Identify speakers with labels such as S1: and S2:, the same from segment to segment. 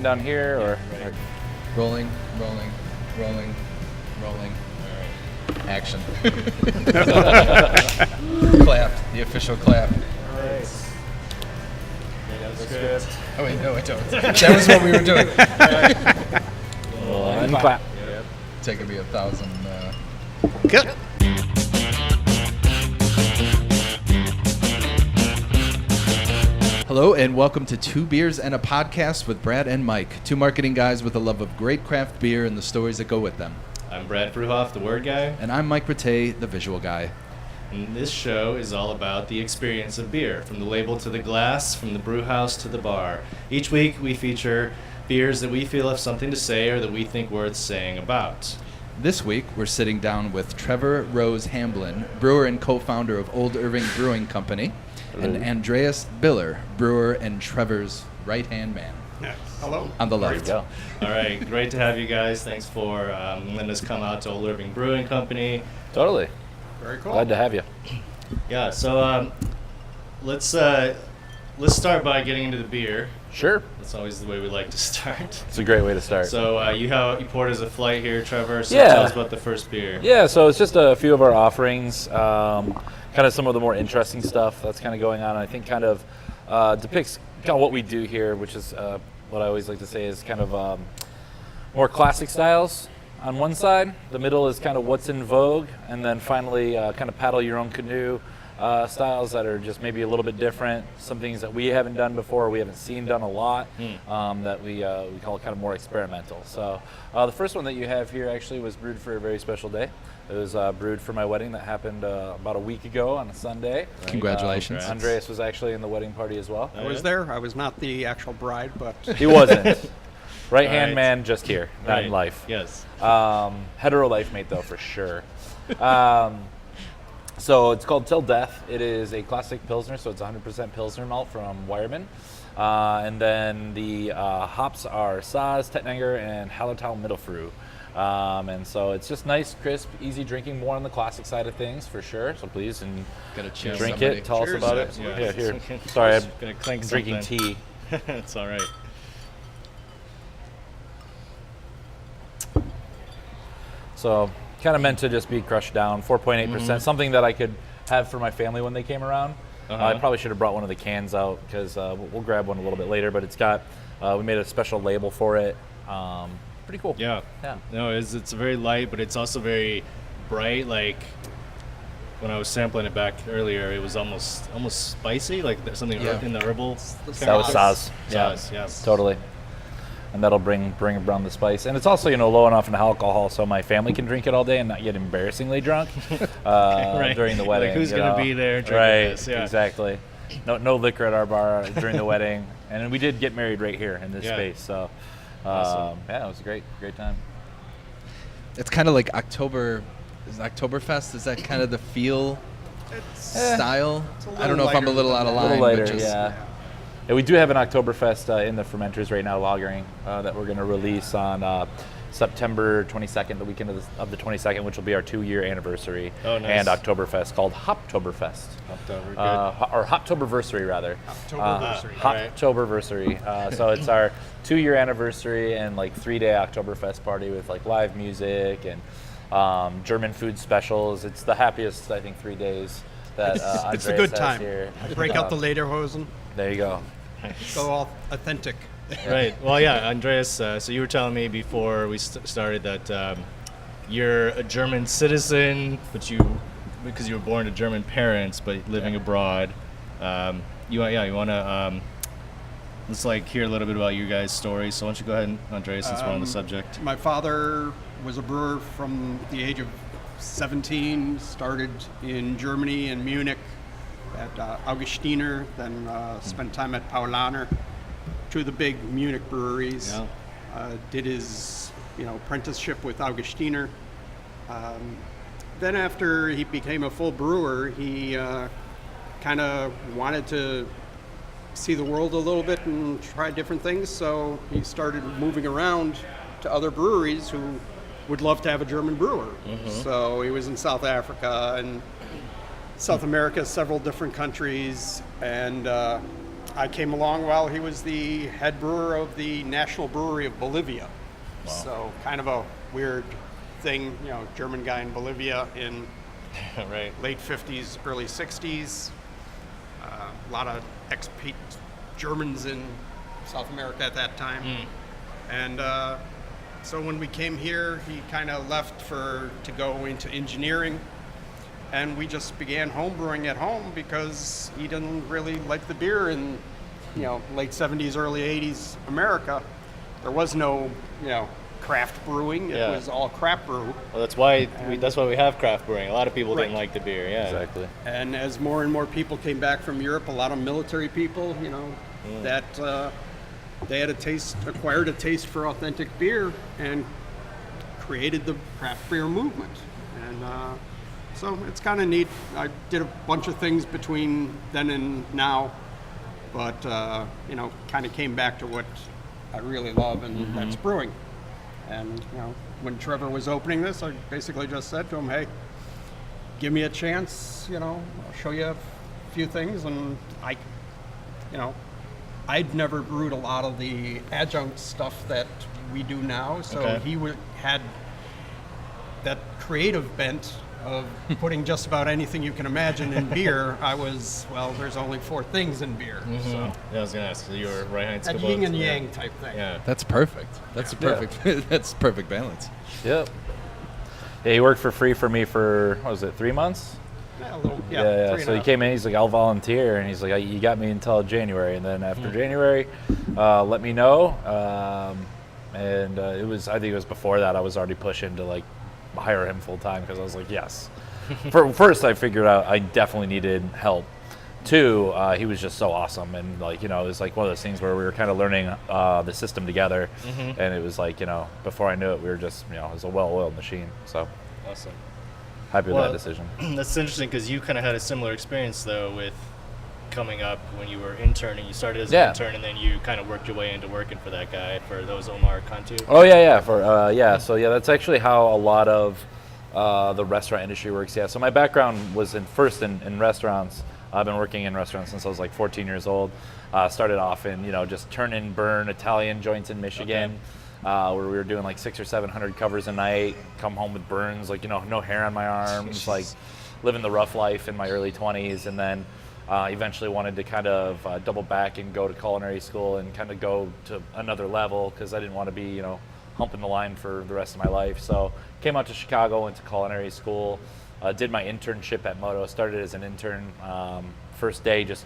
S1: sitting down here or?
S2: Rolling. All right. Action. Clap. The official clap.
S3: All right. That's good.
S2: Oh wait, no, I don't. That was what we were doing.
S1: And clap.
S3: Yep.
S2: Taking me 1,000.
S3: Good.
S2: Hello and welcome to Two Beers and a Podcast with Brad and Mike, two marketing guys with a love of great craft beer and the stories that go with them.
S4: I'm Brad Fruhoff, the word guy.
S2: And I'm Mike Rattay, the visual guy.
S4: And this show is all about the experience of beer, from the label to the glass, from the brew house to the bar. Each week we feature beers that we feel have something to say or that we think worth saying about.
S2: This week we're sitting down with Trevor Rose Hamblin, brewer and co-founder of Old Irving Brewing Company, and Andreas Biller, brewer and Trevor's right-hand man.
S3: Yes. Hello.
S2: On the
S1: There you
S2: left.
S1: go.
S4: All right, great to have you guys. Thanks for letting us come out to Old Irving Brewing Company.
S1: Totally.
S3: Very cool.
S1: Glad to have you.
S4: Yeah, so let's start by getting into the beer.
S1: Sure.
S4: That's always the way we like to start.
S1: It's a great way to start.
S4: So you poured us a flight here, Trevor. So
S1: Yeah.
S4: tell us about the first beer.
S1: Yeah, so it's just a few of our offerings, kind of some of the more interesting stuff that's kind of going on. I think kind of depicts kind of what we do here, which is what I always like to say is kind of more classic styles on one side. The middle is kind of what's in vogue, and then finally kind of paddle your own canoe styles that are just maybe a little bit different. Some things that we haven't done before, we haven't seen done a lot, that we call kind of more experimental. So the first one that you have here actually was brewed for a very special day. It was brewed for my wedding that happened about a week ago on a Sunday.
S2: Congratulations.
S1: Andreas was actually in the wedding party as well.
S3: I was there. I was not the actual bride, but
S1: He wasn't. Right-hand
S4: Right.
S1: man just here, not in life.
S4: Yes.
S1: Hetero life mate though, for sure. So it's called Till Death. It is a classic Pilsner, so it's 100% Pilsner malt from Weyermann. And then the hops are Saaz, Tettnanger, and Hallertau Mittelfrüh. And so it's just nice, crisp, easy drinking, more on the classic side of things for sure. So please and
S2: Gotta cheers
S1: drink
S2: somebody.
S1: it. Tell
S3: Cheers.
S1: us about it.
S4: Yeah.
S1: Yeah, here. Sorry, I'm
S4: Gonna clink
S1: drinking
S4: something.
S1: tea.
S4: It's all right.
S1: So kind of meant to just be crushed down, 4.8%, something that I could have for my family when they came around. I probably should have brought one of the cans out because we'll grab one a little bit later, but it's got, we made a special label for it. Pretty cool.
S4: Yeah.
S1: Yeah.
S4: No, it's very light, but it's also very bright. Like when I was sampling it back earlier, it was almost spicy, like something
S2: Yeah.
S4: in the herbal.
S1: That was Saaz. Yeah,
S4: Saaz, yes.
S1: totally. And that'll bring around the spice. And it's also, low enough in alcohol so my family can drink it all day and not get embarrassingly drunk
S4: Right.
S1: during the wedding.
S4: Like, who's
S1: you
S4: gonna
S1: know?
S4: be there drinking
S1: Right,
S4: this? Yeah.
S1: exactly. No liquor at our bar during the wedding. And we did get married right here in this
S4: Yeah.
S1: space. So,
S4: Awesome.
S1: yeah, it was a great time.
S2: It's kind of like Oktoberfest. Is that kind of the feel style?
S3: a
S2: I don't know if I'm a little
S3: little
S2: out of
S1: A
S2: line.
S1: little lighter,
S2: but just,
S1: yeah. Yeah, we do have an Oktoberfest in the fermenters right now, lagering, that we're going to release on September 22nd, the weekend of the 22nd, which will be our 2-year anniversary.
S4: Oh, nice.
S1: And Oktoberfest called Hoptoberfest.
S4: October, good.
S1: Or Hoptoberversary, rather.
S3: Oktoberversary.
S4: Right.
S1: Hoptoberversary. So it's our 2-year anniversary and 3-day Oktoberfest party with live music and German food specials. It's the happiest, I think, 3 days that Andreas
S3: it's a good
S1: has
S3: time.
S1: here.
S3: Break out the lederhosen.
S1: There you go.
S3: Go all authentic.
S4: Right. Well, yeah, Andreas. So you were telling me before we started that you're a German citizen, but because you were born to German parents, but living abroad. You want to let's hear a little bit about you guys' story. So why don't you go ahead, Andreas, since we're on the subject.
S3: My father was a brewer from the age of 17, started in Germany and Munich at Augustiner, then spent time at Paulaner, two of the big Munich breweries.
S4: Yeah.
S3: Did his apprenticeship with Augustiner. Then after he became a full brewer, he kind of wanted to see the world a little bit and try different things, so he started moving around to other breweries who would love to have a German brewer. So he was in South Africa and South America, several different countries, and I came along while he was the head brewer of the National Brewery of Bolivia.
S4: Wow.
S3: So kind of a weird thing, German guy in Bolivia in
S4: Right.
S3: late 50s, early 60s. A lot of expat Germans in South America at that time. And so when we came here, he kind of left to go into engineering. And we just began home brewing at home because he didn't really like the beer in, late 70s, early 80s America. There was no, craft brewing. It was all crap brew.
S4: Well, that's why we have craft brewing. A lot of people didn't
S3: Right.
S4: like the beer. Yeah.
S1: Exactly.
S3: And as more and more people came back from Europe, a lot of military people, that they had acquired a taste for authentic beer and created the craft beer movement. And so it's kind of neat. I did a bunch of things between then and now, but kind of came back to what I really love, and that's brewing. And when Trevor was opening this, I basically just said to him, "Hey, give me a chance. I'll show you a few things." And I'd never brewed a lot of the adjunct stuff that we do now, so
S4: Okay.
S3: he had that creative bent of putting just about anything you can imagine in beer. There's only 4 things in beer. So
S4: Yeah, I was gonna ask. So you were right-hand
S3: that
S4: skibbo.
S3: yin and yang type thing.
S4: Yeah.
S2: That's perfect. That's a perfect. That's perfect balance.
S1: Yep. Yeah, he worked for free for me for, what was it, 3 months?
S3: Yeah, a little,
S1: Yeah.
S3: 3 and
S1: So
S3: a
S1: he
S3: half.
S1: came in, he's like, I'll volunteer. And he's like, you got me until January. And then after January, let me know. And I think it was before that I was already pushing to like hire him full time because I was like, yes. First, I figured out I definitely needed help. 2, he was just so awesome. And like, it was like one of those things where we were kind of learning the system together. And it was like, before I knew it, we were just, it was a well-oiled machine. So
S4: Awesome.
S1: happy with
S4: Well,
S1: that decision.
S4: That's interesting because you kind of had a similar experience though with coming up when you were interning. You started as an intern and then you kind of worked your way into working for that guy for those Omar Cantu.
S1: Oh yeah. So that's actually how a lot of the restaurant industry works. Yeah. So my background was in restaurants. I've been working in restaurants since I was like 14 years old. Started off in just turn and burn Italian joints in Michigan, where we were doing like 600 or 700 covers a night. Come home with burns, like no hair on my arms, like living the rough life in my early 20s, and then eventually wanted to kind of double back and go to culinary school and kind of go to another level because I didn't want to be humping the line for the rest of my life. So came out to Chicago, went to culinary school. Did my internship at Moto. Started as an intern. First day, just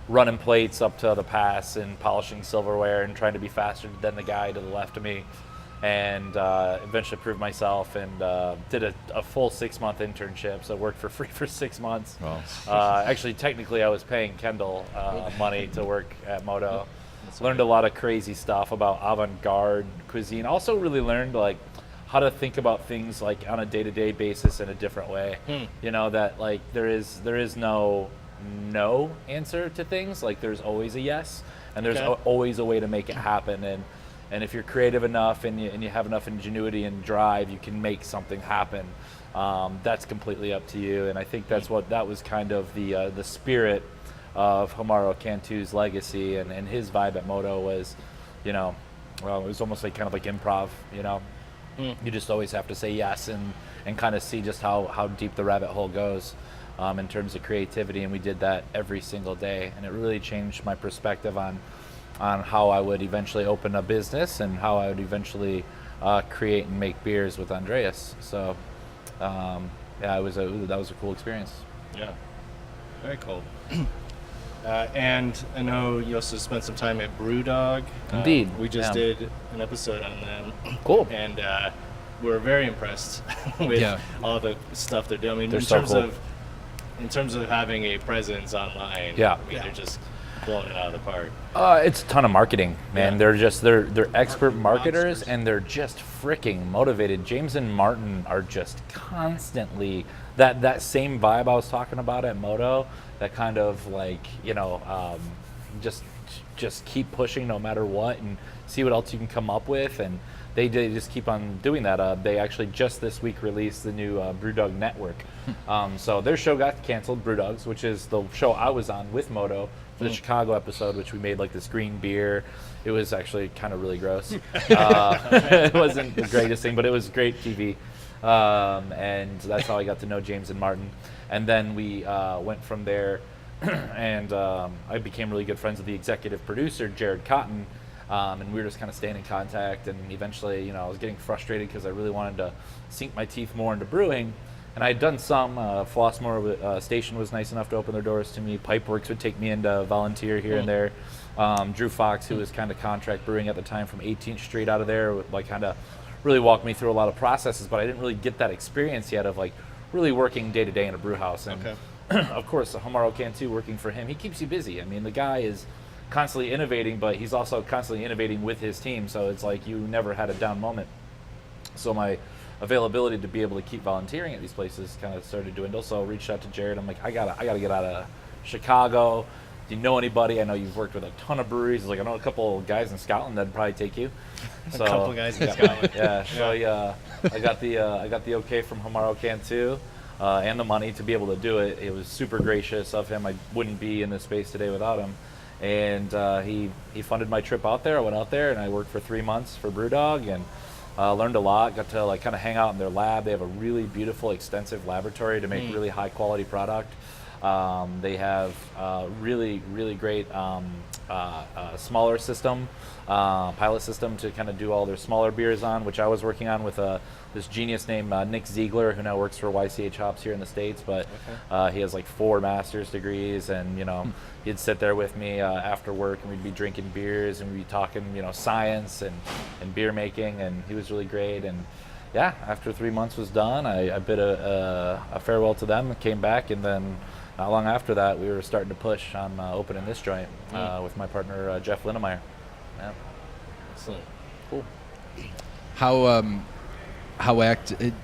S1: running plates up to the pass and polishing silverware and trying to be faster than the guy to the left of me. And eventually proved myself and did a full 6-month internship. So worked for free for 6 months.
S2: Wow.
S1: Actually, technically, I was paying Kendall money to work at Moto. Learned a lot of crazy stuff about avant-garde cuisine. Also, really learned how to think about things like on a day-to-day basis in a different way. That like there is no answer to things. Like there's always a yes, and there's always a way to make it happen. And if you're creative enough and you have enough ingenuity and drive, you can make something happen. That's completely up to you. And I think that was kind of the spirit of Homaro Cantu's legacy and his vibe at Moto was, it was almost like kind of like improv. You just always have to say yes and kind of see just how deep the rabbit hole goes in terms of creativity. And we did that every single day. And it really changed my perspective on how I would eventually open a business and how I would eventually create and make beers with Andreas. So that was a cool experience.
S4: Yeah. Very cool. And I know you also spent some time at BrewDog.
S1: Indeed.
S4: We just did an episode on them.
S1: Cool.
S4: And we're very impressed with all the stuff they're doing. I mean,
S1: They're
S4: in
S1: so
S4: terms
S1: cool.
S4: in terms of having a presence online,
S1: Yeah.
S4: I mean, they're just blowing it out of the park.
S1: It's a ton of marketing, man.
S4: Yeah.
S1: They're expert marketers
S3: monsters.
S1: and they're just freaking motivated. James and Martin are just constantly that same vibe I was talking about at Moto. That kind of like just keep pushing no matter what and see what else you can come up with. And they just keep on doing that. They actually just this week released the new BrewDog Network. So their show got canceled, BrewDogs, which is the show I was on with Moto the Chicago episode, which we made like this green beer. It was actually kind of really gross. It wasn't the greatest thing, but it was great TV. And that's how I got to know James and Martin. And then we went from there, and I became really good friends with the executive producer, Jared Cotton, and we were just kind of staying in contact. And eventually, you know, I was getting frustrated because I really wanted to sink my teeth more into brewing. And I had done some. Flossmoor Station was nice enough to open their doors to me. Pipeworks would take me in to volunteer here and there. Drew Fox, who was kind of contract brewing at the time from 18th Street out of there, would like kind of really walk me through a lot of processes, but I didn't really get that experience yet of like really working day to day in a brew house. And of course, Homaro Cantu, working for him, he keeps you busy. I mean, the guy is constantly innovating, but he's also constantly innovating with his team. So it's like you never had a down moment. So my availability to be able to keep volunteering at these places kind of started to dwindle. So I reached out to Jared. I'm like, I gotta get out of Chicago. Do you know anybody? I know you've worked with a ton of breweries. He's like, I know a couple of guys in Scotland that'd probably take you. So,
S4: a couple guys in Scotland.
S1: Yeah. So I got the okay from Homaro Cantu and the money to be able to do it. It was super gracious of him. I wouldn't be in this space today without him. And he funded my trip out there. I went out there and I worked for 3 months for BrewDog and learned a lot. Got to like kind of hang out in their lab. They have a really beautiful, extensive laboratory to make really high quality product. They have really, really great smaller system, pilot system to kind of do all their smaller beers on, which I was working on with this genius named Nick Ziegler, who now works for YCH Hops here in the States. But he has like 4 master's degrees, and you know, he'd sit there with me after work, and we'd be drinking beers, and we'd be talking, you know, science and beer making, and he was really great. And yeah, after 3 months was done, I bid a farewell to them, came back, and then not long after that, we were starting to push on opening this joint with my partner, Jeff Lynn. Yeah.
S4: Excellent.
S1: Cool.
S2: How active?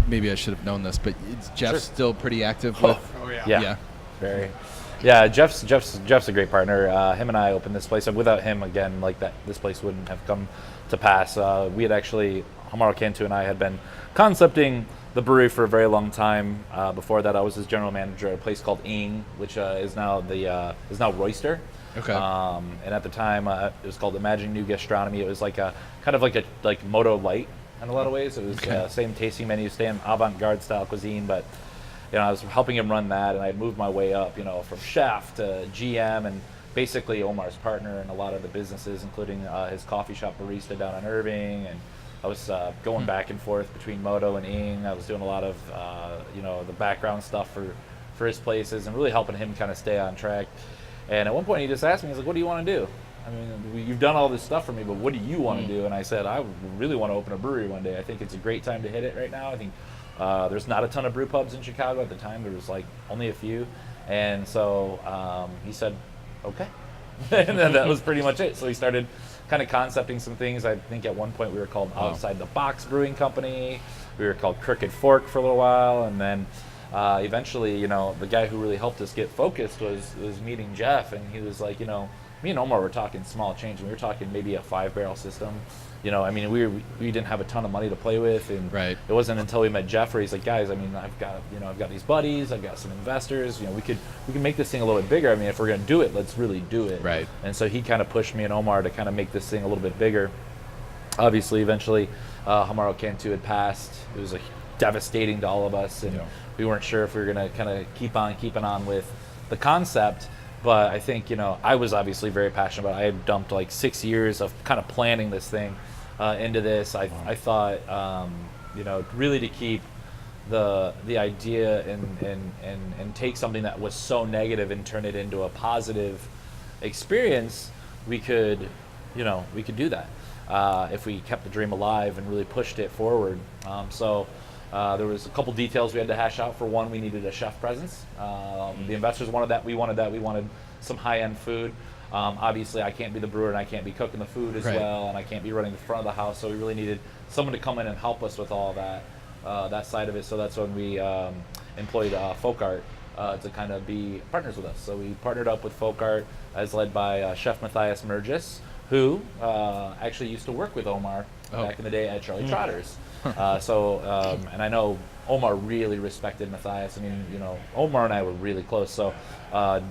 S2: Maybe I should have known this, but is Jeff still pretty active with?
S3: Oh yeah.
S1: Yeah. Very. Yeah, Jeff's a great partner. Him and I opened this place. Without him, again, like that, this place wouldn't have come to pass. We had actually, Homaro Cantu and I had been concepting the brewery for a very long time. Before that, I was his general manager at a place called Ing, which is now Royster.
S2: Okay.
S1: And at the time, it was called Imagining New Gastronomy. It was like a kind of like Moto Light in a lot of ways. It was same tasting menu, same avant-garde style cuisine, but you know, I was helping him run that, and I had moved my way up, you know, from chef to GM, and basically Omar's partner in a lot of the businesses, including his coffee shop barista down on Irving, and I was going back and forth between Moto and Ing. I was doing a lot of, you know, the background stuff for his places and really helping him kind of stay on track. And at one point he just asked me, he's like, what do you want to do? I mean, you've done all this stuff for me, but what do you want to do? And I said, I really want to open a brewery one day. I think it's a great time to hit it right now. I think there's not a ton of brew pubs in Chicago at the time. There was like only a few. And so he said, okay. And then that was pretty much it. So he started kind of concepting some things. I think at one point we were called Outside the Box Brewing Company. We were called Crooked Fork for a little while, and then eventually, you know, the guy who really helped us get focused was meeting Jeff, and he was like, you know, me and Omar were talking small change, and we were talking maybe a 5-barrel system. You know, I mean, we didn't have a ton of money to play with, and it wasn't until we met Jeff where he's like, guys, I mean, I've got these buddies, I've got some investors, you know, we can make this thing a little bit bigger. I mean, if we're gonna do it, let's really do it. Right. And so he kind of pushed me and Omar to kind of make this thing a little bit bigger. Obviously, eventually, Homaro Cantu had passed. It was devastating to all of us, and we weren't sure if we were gonna kind of keep on keeping on with the concept. But I think, you know, I was obviously very passionate about it. I had dumped like 6 years of kind of planning this thing into this. I thought, you know, really to keep the idea and take something that was so negative and turn it into a positive experience, we could do that if we kept the dream alive and really pushed it forward. So there was a couple details we had to hash out. For one, we needed a chef presence. The investors wanted that. We wanted that. We wanted some high-end food. Obviously, I can't be the brewer and I can't be cooking the food as well, and I can't be running the front of the house. So we really needed someone to come in and help us with all that side of it. So that's when we employed Folk Art to kind of be partners with us. So we partnered up with Folk Art, as led by Chef Matthias Mergis, who actually used to work with Omar back in the day at Charlie Trotter's. And I know Omar really respected Matthias. I mean, Omar and I were really close. So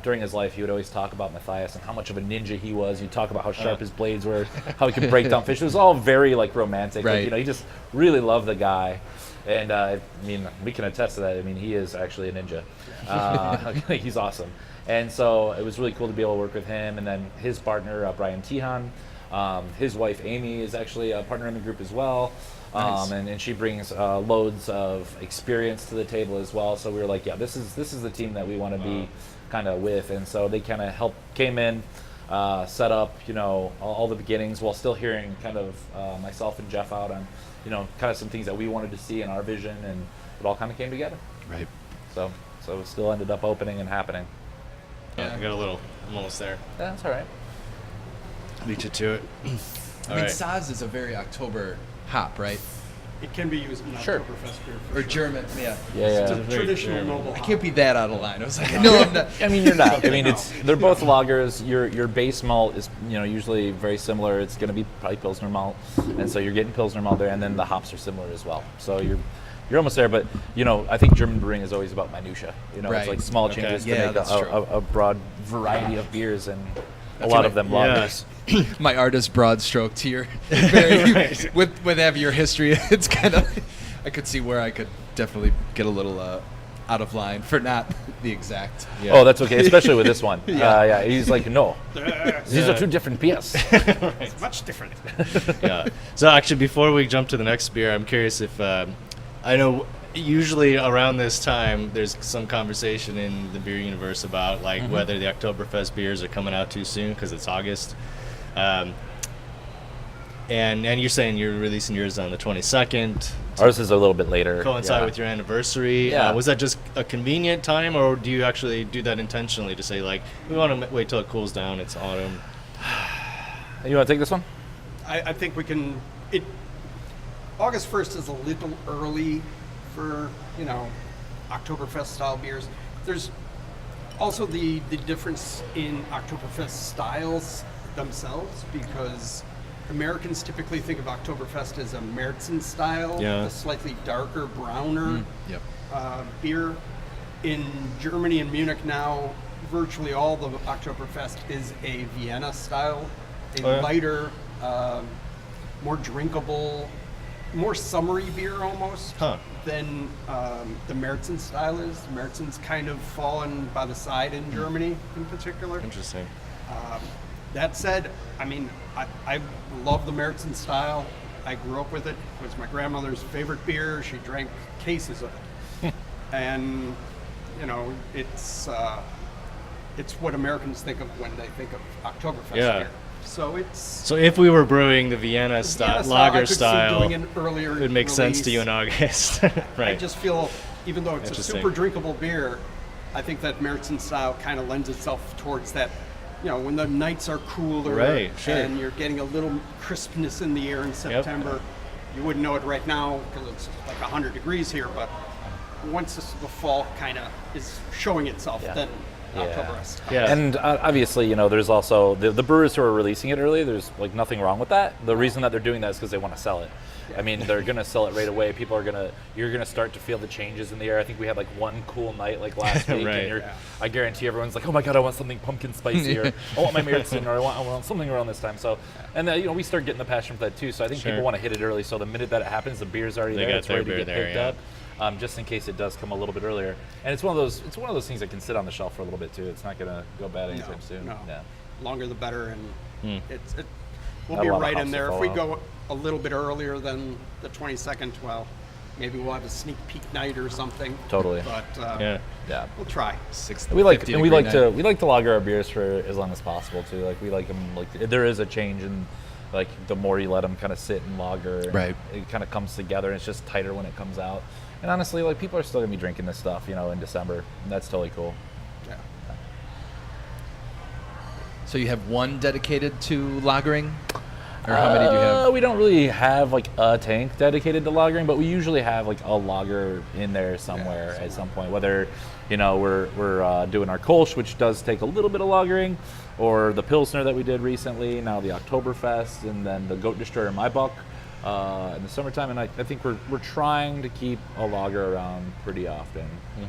S1: during his life, he would always talk about Matthias and how much of a ninja he was. He'd talk about how sharp his blades were, how he could break down fish. It was all very romantic.
S2: Right.
S1: He just really loved the guy. And I mean, we can attest to that. I mean, he is actually a ninja. He's awesome. And so it was really cool to be able to work with him. And then his partner, Brian Tihan, his wife Amy is actually a partner in the group as well.
S2: Nice.
S1: And she brings loads of experience to the table as well. So we were like, yeah, this is the team that we want to be kind of with. And so they kind of came in, set up, all the beginnings, while still hearing kind of myself and Jeff out on, kind of some things that we wanted to see in our vision, and it all kind of came together.
S2: Right.
S1: So it still ended up opening and happening.
S4: Yeah, I got I'm almost there.
S1: Yeah, that's all right.
S4: Beat you to it.
S2: I mean, Saaz is a very October hop, right?
S3: It can be used in
S1: Sure.
S3: Oktoberfest beer. For
S2: Or
S3: sure.
S2: German, yeah.
S3: It's
S1: Yeah.
S3: a traditional noble
S2: I
S3: hop.
S2: can't be that out of line. I was like, no, I'm not.
S1: I mean, you're not. I mean, they're both lagers. Your base malt is usually very similar. It's going to be probably Pilsner malt, and so you're getting Pilsner malt there, and then the hops are similar as well. So you're almost there. But I think German brewing is always about minutia.
S2: Right.
S1: It's like small
S4: Okay.
S1: changes
S2: Yeah,
S1: to make
S2: that's true.
S1: a broad variety of beers, and a lot of them lagers.
S2: My artist broad stroked here. Very, with heavier history, it's kind of. I could see where I could definitely get a little out of line for not the exact.
S4: Yeah.
S1: Oh, that's okay, especially with this one.
S2: Yeah.
S1: He's like, no, these are two different beers.
S3: It's much different.
S4: Yeah. So actually, before we jump to the next beer, I'm curious if I know usually around this time there's some conversation in the beer universe about whether the Oktoberfest beers are coming out too soon because it's August. And you're saying you're releasing yours on the 22nd.
S1: Ours is a little bit later.
S4: Coincide with your anniversary.
S1: Yeah.
S4: Was that just a convenient time, or do you actually do that intentionally to say we want to wait till it cools down? It's autumn.
S1: You want to take this one?
S3: I think we can. August 1st is a little early for Oktoberfest style beers. There's also the difference in Oktoberfest styles themselves, because Americans typically think of Oktoberfest as a Märzen style,
S4: Yeah.
S3: a slightly darker, browner
S2: Yep.
S3: beer. In Germany and Munich now, virtually all the Oktoberfest is a Vienna style, lighter, more drinkable, more summery beer almost than the Märzen style is. The Märzen's kind of fallen by the side in Germany in particular.
S4: Interesting.
S3: That said, I mean, I love the Märzen style. I grew up with it. It was my grandmother's favorite beer. She drank cases of it. And, it's what Americans think of when they think of Oktoberfest beer. So
S4: So if we were brewing the Vienna
S3: Vienna style, I
S4: lager
S3: could see
S4: style,
S3: doing an earlier
S4: it would make sense to
S3: release.
S4: you in August. Right.
S3: I just feel, even though it's a
S4: Interesting.
S3: super drinkable beer, I think that Märzen style kind of lends itself towards that, when the nights are cooler,
S4: Right, sure.
S3: and you're getting a little crispness in the air in September. You wouldn't know it right now because it's like 100 degrees here, but once the fall kind of is showing itself, then Oktoberfest.
S4: Yeah.
S1: And obviously, there's also the brewers who are releasing it early. There's nothing wrong with that. The reason that they're doing that is because they want to sell it. I mean, they're gonna sell it right away. You're gonna start to feel the changes in the air. I think we had one cool night last week,
S4: Right.
S1: and I guarantee everyone's like, oh my god, I want something pumpkin spicy, or I want my Märzen, or I want something around this time. So, and we start getting the passion for that too. So I think
S4: Sure.
S1: people want to hit it early. So the minute that it happens, the beer's already
S4: They
S1: there.
S4: got
S1: It's
S4: their
S1: ready to
S4: beer
S1: get
S4: there,
S1: picked
S4: yeah.
S1: up. Just in case it does come a little bit earlier. And it's one of those things that can sit on the shelf for a little bit too. It's not gonna go bad anytime soon.
S3: No.
S1: Yeah.
S3: Longer the better, and we'll
S1: Not
S3: be
S1: a lot of
S3: right
S1: hops
S3: in
S1: to
S3: there. If
S1: fall
S3: we
S1: off.
S3: go a little bit earlier than the 22nd, well, maybe we'll have a sneak peek night or something.
S1: Totally.
S3: But
S4: Yeah.
S1: Yeah.
S3: we'll try.
S1: We like
S2: 50
S1: and we
S2: degree
S1: like
S2: night.
S1: to we like to lager our beers for as long as possible too. We like them there is a change in the more you let them kind of sit and lager, and
S2: Right.
S1: it kind of comes together, and it's just tighter when it comes out. And honestly, people are still gonna be drinking this stuff, in December, and that's totally cool.
S3: Yeah.
S2: So you have one dedicated to lagering, or how many do you have?
S1: We don't really have a tank dedicated to lagering, but we usually have a lager in there somewhere at some point. Whether we're doing our kolsch, which does take a little bit of lagering, or the pilsner that we did recently. Now the Oktoberfest, and then the Goat Destroyer Maibock. in the summertime, and I think we're trying to keep a lager around pretty often.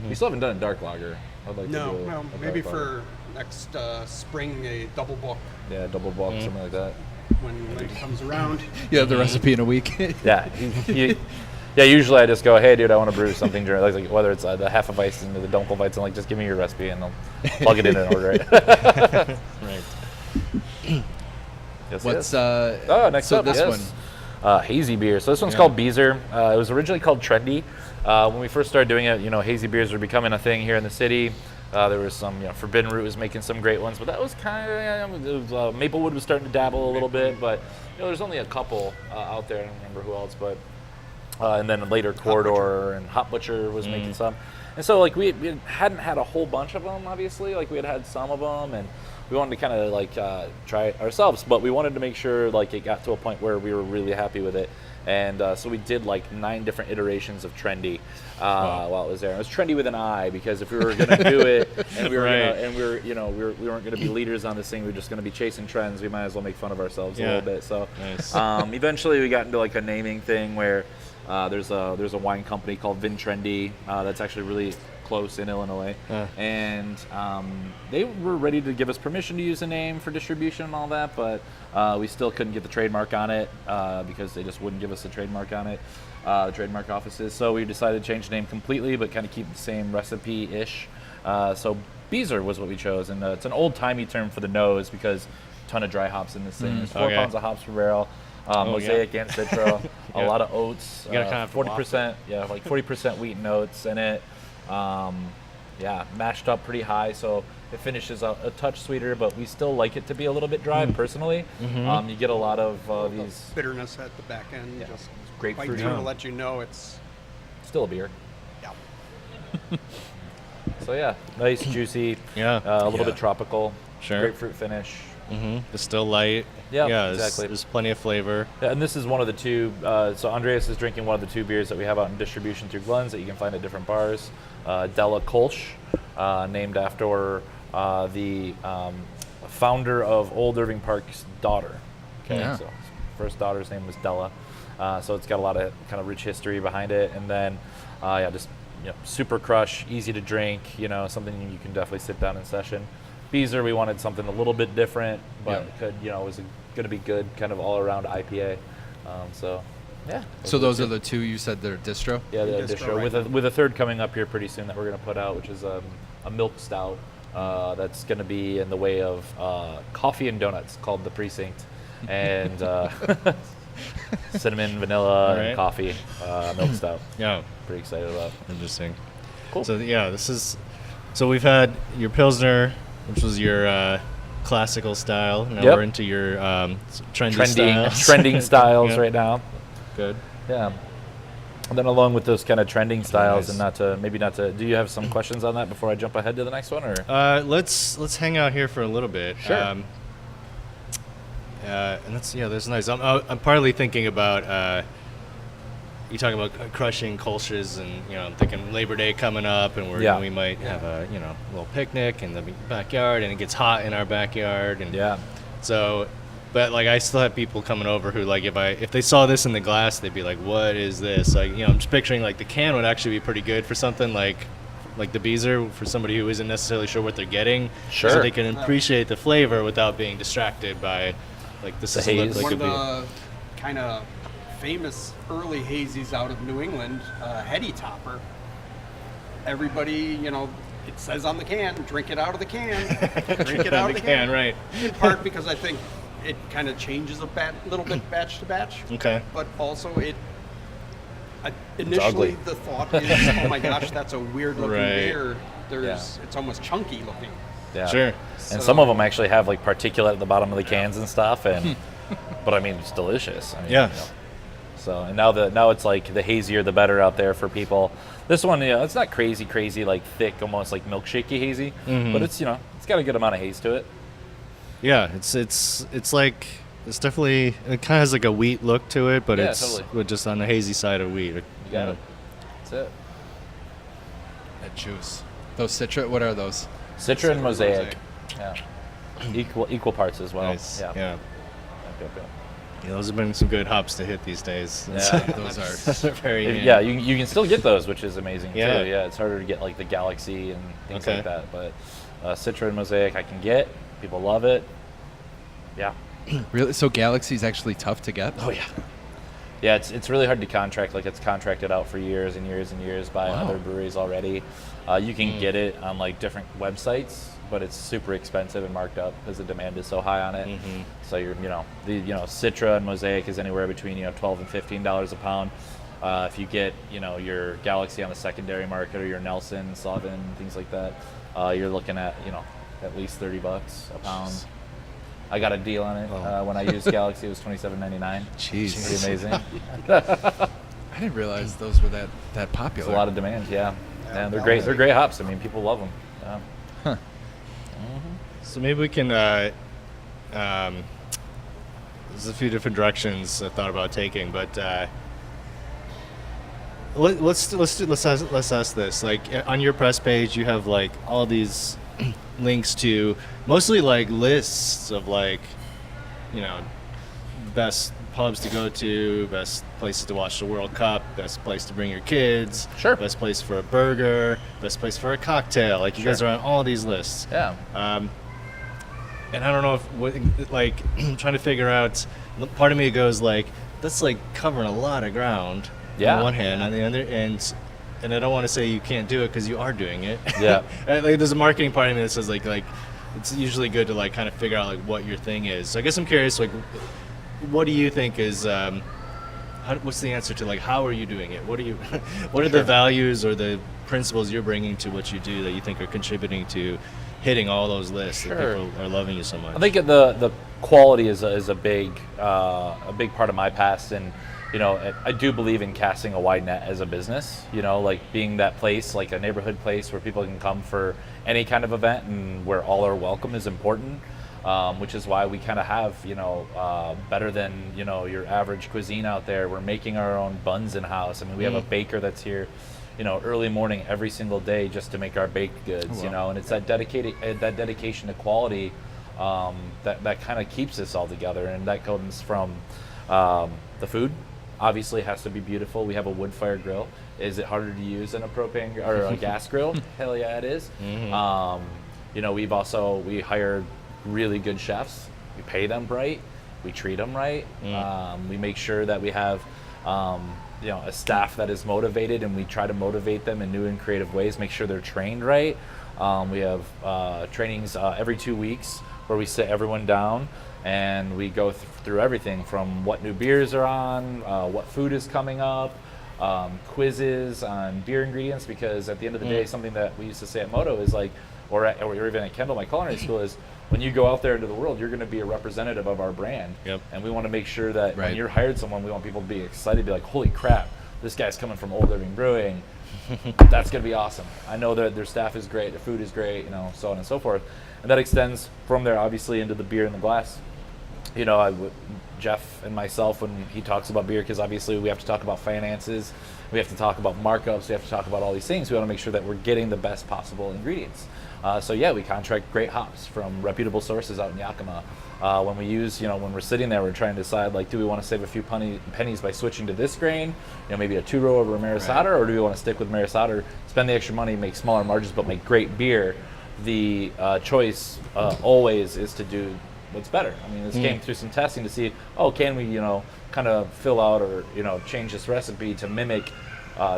S1: We still haven't done a dark lager. I'd like to do a
S3: maybe
S1: dark lager.
S3: for next spring, a double book
S1: Yeah, double book, something like that.
S3: when it comes around.
S2: You have the recipe in a week.
S1: Yeah. Yeah, usually I just go, hey, dude, I want to brew something, like whether it's the half of ice and the Dunkelweizen, like just give me your recipe and I'll plug it in and order it.
S4: Right.
S1: Yes,
S2: What's
S1: yes. Next
S2: so
S1: up,
S2: this
S1: yes. Hazy beer. So this one's called Beezer. It was originally called Trendy. When we first started doing it, hazy beers were becoming a thing here in the city. There was some, Forbidden Root was making some great ones, but that was kind of, Maplewood was starting to dabble a little bit, but there's only a couple out there. I don't remember who else, but and then later Corridor and Hot Butcher was making some. And so we hadn't had a whole bunch of them, obviously. We had some of them, and we wanted to kind of try it ourselves, but we wanted to make sure it got to a point where we were really happy with it. And so we did 9 different iterations of Trendy while it was there. It was Trendy with an I, because if we were going to do it and we were we weren't going to be leaders on this thing, we were just going to be chasing trends, we might as well make fun of ourselves a little bit. So
S4: Nice.
S1: Eventually we got into a naming thing where there's a wine company called Vin Trendy that's actually really close in Illinois, and they were ready to give us permission to use a name for distribution and all that, but we still couldn't get the trademark on it because they just wouldn't give us the trademark on it, the trademark offices. So we decided to change the name completely, but kind of keep the same recipe-ish. So Beezer was what we chose, and it's an old-timey term for the nose because a ton of dry hops in this thing. There's 4 pounds of hops per barrel. Mosaic and Citra, a lot of oats,
S4: You gotta kind of
S1: 40%, 40% wheat and oats in it. Mashed up pretty high, so it finishes a touch sweeter, but we still like it to be a little bit dry personally. You get a lot of these
S3: Bitterness at the back end, just
S1: grapefruit.
S3: bite through to let you know it's
S1: Still a beer.
S3: yeah.
S1: So nice, juicy, a little bit tropical,
S4: Sure.
S1: grapefruit finish.
S4: It's still light.
S1: Yeah,
S4: there's,
S1: exactly.
S4: There's plenty of flavor.
S1: Yeah, and this is one of the 2. So Andreas is drinking one of the 2 beers that we have out in distribution through Glenn's that you can find at different bars. Della Colsch, named after the founder of Old Irving Park's daughter. Okay, so his first daughter's name was Della. So it's got a lot of kind of rich history behind it. And then, just super crush, easy to drink. Something you can definitely sit down in session. Beezer, we wanted something a little bit different, but was going to be good, kind of all around IPA. So
S2: those are the 2 you said they're distro?
S1: Yeah, the
S3: Distro,
S1: distro
S3: right.
S1: with a third coming up here pretty soon that we're going to put out, which is a milk stout that's going to be in the way of coffee and donuts, called the Precinct, and cinnamon, vanilla, and coffee milk stout.
S4: Yeah.
S1: Pretty excited about.
S4: Interesting.
S1: Cool.
S4: So so we've had your Pilsner, which was your classical style. Now we're into your
S1: trending styles right now.
S4: Good.
S1: Yeah. And then along with those kind of trending styles,
S4: Nice.
S1: and not to. Do you have some questions on that before I jump ahead to the next one, or?
S4: Let's hang out here for a little bit.
S1: Sure.
S4: And that's nice. I'm partly thinking about you talking about crushing colches, and I'm thinking Labor Day coming up, and we might have a little picnic in the backyard, and it gets hot in our backyard, and so. But I still have people coming over who if they saw this in the glass, they'd be like, "What is this?" I'm just picturing the can would actually be pretty good for something like the Beezer, for somebody who isn't necessarily sure what they're getting,
S1: Sure.
S4: so they can appreciate the flavor without being distracted by this doesn't look
S1: haze.
S4: like
S3: One
S4: a
S3: of
S4: beer.
S3: the kind of famous early hazies out of New England, Heady Topper. Everybody, it says on the can, drink it out of the can. Drink it out of the can.
S4: Right.
S3: In part because I think it kind of changes a little bit batch to batch.
S4: Okay.
S3: But also
S1: ugly.
S3: initially the thought is, oh my gosh, that's a weird looking
S4: Right.
S3: beer. It's almost chunky looking.
S1: Yeah.
S4: Sure.
S1: And some of them actually have particulate at the bottom of the cans and stuff, and but it's delicious.
S4: Yeah.
S1: So and now it's the hazier the better out there for people. This one, it's not crazy thick, almost milkshakey hazy, but it's it's got a good amount of haze to it.
S4: Yeah, it's definitely, it kind of has a wheat look to it, but it's
S1: totally.
S4: just on the hazy side of wheat.
S1: You got it. That's it.
S2: That juice. Those Citra, what are those?
S1: Citra and Mosaic. Yeah. Equal parts as well.
S4: Nice.
S1: Yeah.
S4: Yeah.
S1: Yep.
S4: Yeah, those have been some good hops to hit these days.
S1: Yeah.
S2: Those are
S4: very
S1: Yeah, you can still get those, which is amazing
S4: Yeah.
S1: too. Yeah, it's harder to get like the Galaxy and things
S4: Okay.
S1: like that. But Citra and Mosaic I can get. People love it. Yeah.
S2: really. So Galaxy's actually tough to get.
S1: Oh yeah. Yeah, it's really hard to contract. Like it's contracted out for years and years and years by
S2: Wow.
S1: other breweries already. You can get it on like different websites, but it's super expensive and marked up because the demand is so high on it. So you're Citra and Mosaic is anywhere between $12 and $15 a pound. If you get your Galaxy on the secondary market or your Nelson, Sullivan, things like that, you're looking at at least $30 a pound. I got a deal on it when I used Galaxy. It was $27.99.
S2: Jeez.
S1: Pretty amazing.
S2: I didn't realize those were that popular.
S1: It's a lot of demand, yeah. And they're great. They're great hops. I mean, people love them. Yeah.
S4: So maybe we can. There's a few different directions I thought about taking, but let's ask this. Like on your press page, you have like all these links to mostly like lists of like best pubs to go to, best places to watch the World Cup, best place to bring your kids,
S1: Sure.
S4: best place for a burger, best place for a cocktail. Like you guys are on all these lists.
S1: Yeah.
S4: And I don't know I'm trying to figure out. Part of me goes like, that's like covering a lot of ground.
S1: Yeah.
S4: On one hand, on the other, and I don't want to say you can't do it because you are doing it.
S1: Yeah.
S4: And, like, there's a marketing part of me that says like it's usually good to like kind of figure out like what your thing is. So I guess I'm curious, like, what do you think is what's the answer to like how are you doing it? What are the values or the principles you're bringing to what you do that you think are contributing hitting all those lists that
S1: Sure.
S4: people are loving you so much?
S1: I think the quality is a big part of my past, and I do believe in casting a wide net as a business. Like being that place, like a neighborhood place where people can come for any kind of event and where all are welcome is important. Which is why we kind of have better than your average cuisine out there. We're making our own buns in house. I mean, we have a baker that's here early morning every single day just to make our baked goods. And it's that dedication to quality that kind of keeps us all together, and that comes from the food. Obviously, it has to be beautiful. We have a wood fire grill. Is it harder to use than a propane or a gas grill? Hell yeah, it is. We hired really good chefs. We pay them right. We treat them right. We make sure that we have a staff that is motivated, and we try to motivate them in new and creative ways. Make sure they're trained right. We have trainings every 2 weeks where we sit everyone down and we go through everything from what new beers are on, what food is coming up, quizzes on beer ingredients, because at the end of the day, something that we used to say at Moto is like, or even at Kendall, my culinary school, is when you go out there into the world, you're going to be a representative of our brand.
S4: Yep.
S1: And we want to make sure that
S2: Right.
S1: when you're hired someone, we want people to be excited, be like, holy crap, this guy's coming from Old Irving Brewing. That's going to be awesome. I know that their staff is great, their food is great, so on and so forth. And that extends from there, obviously, into the beer in the glass. Jeff and myself, when he talks about beer, because obviously we have to talk about finances, we have to talk about markups, we have to talk about all these things. We want to make sure that we're getting the best possible ingredients. We contract great hops from reputable sources out in Yakima. When we use, when we're sitting there, we're trying to decide, like, do we want to save a few pennies by switching to this grain, maybe a 2-row over a Maris Otter, or do we want to stick with Maris Otter, spend the extra money, make smaller margins, but make great beer? The choice always is to do what's better. I mean, this came through some testing to see, can we, kind of fill out or, change this recipe to mimic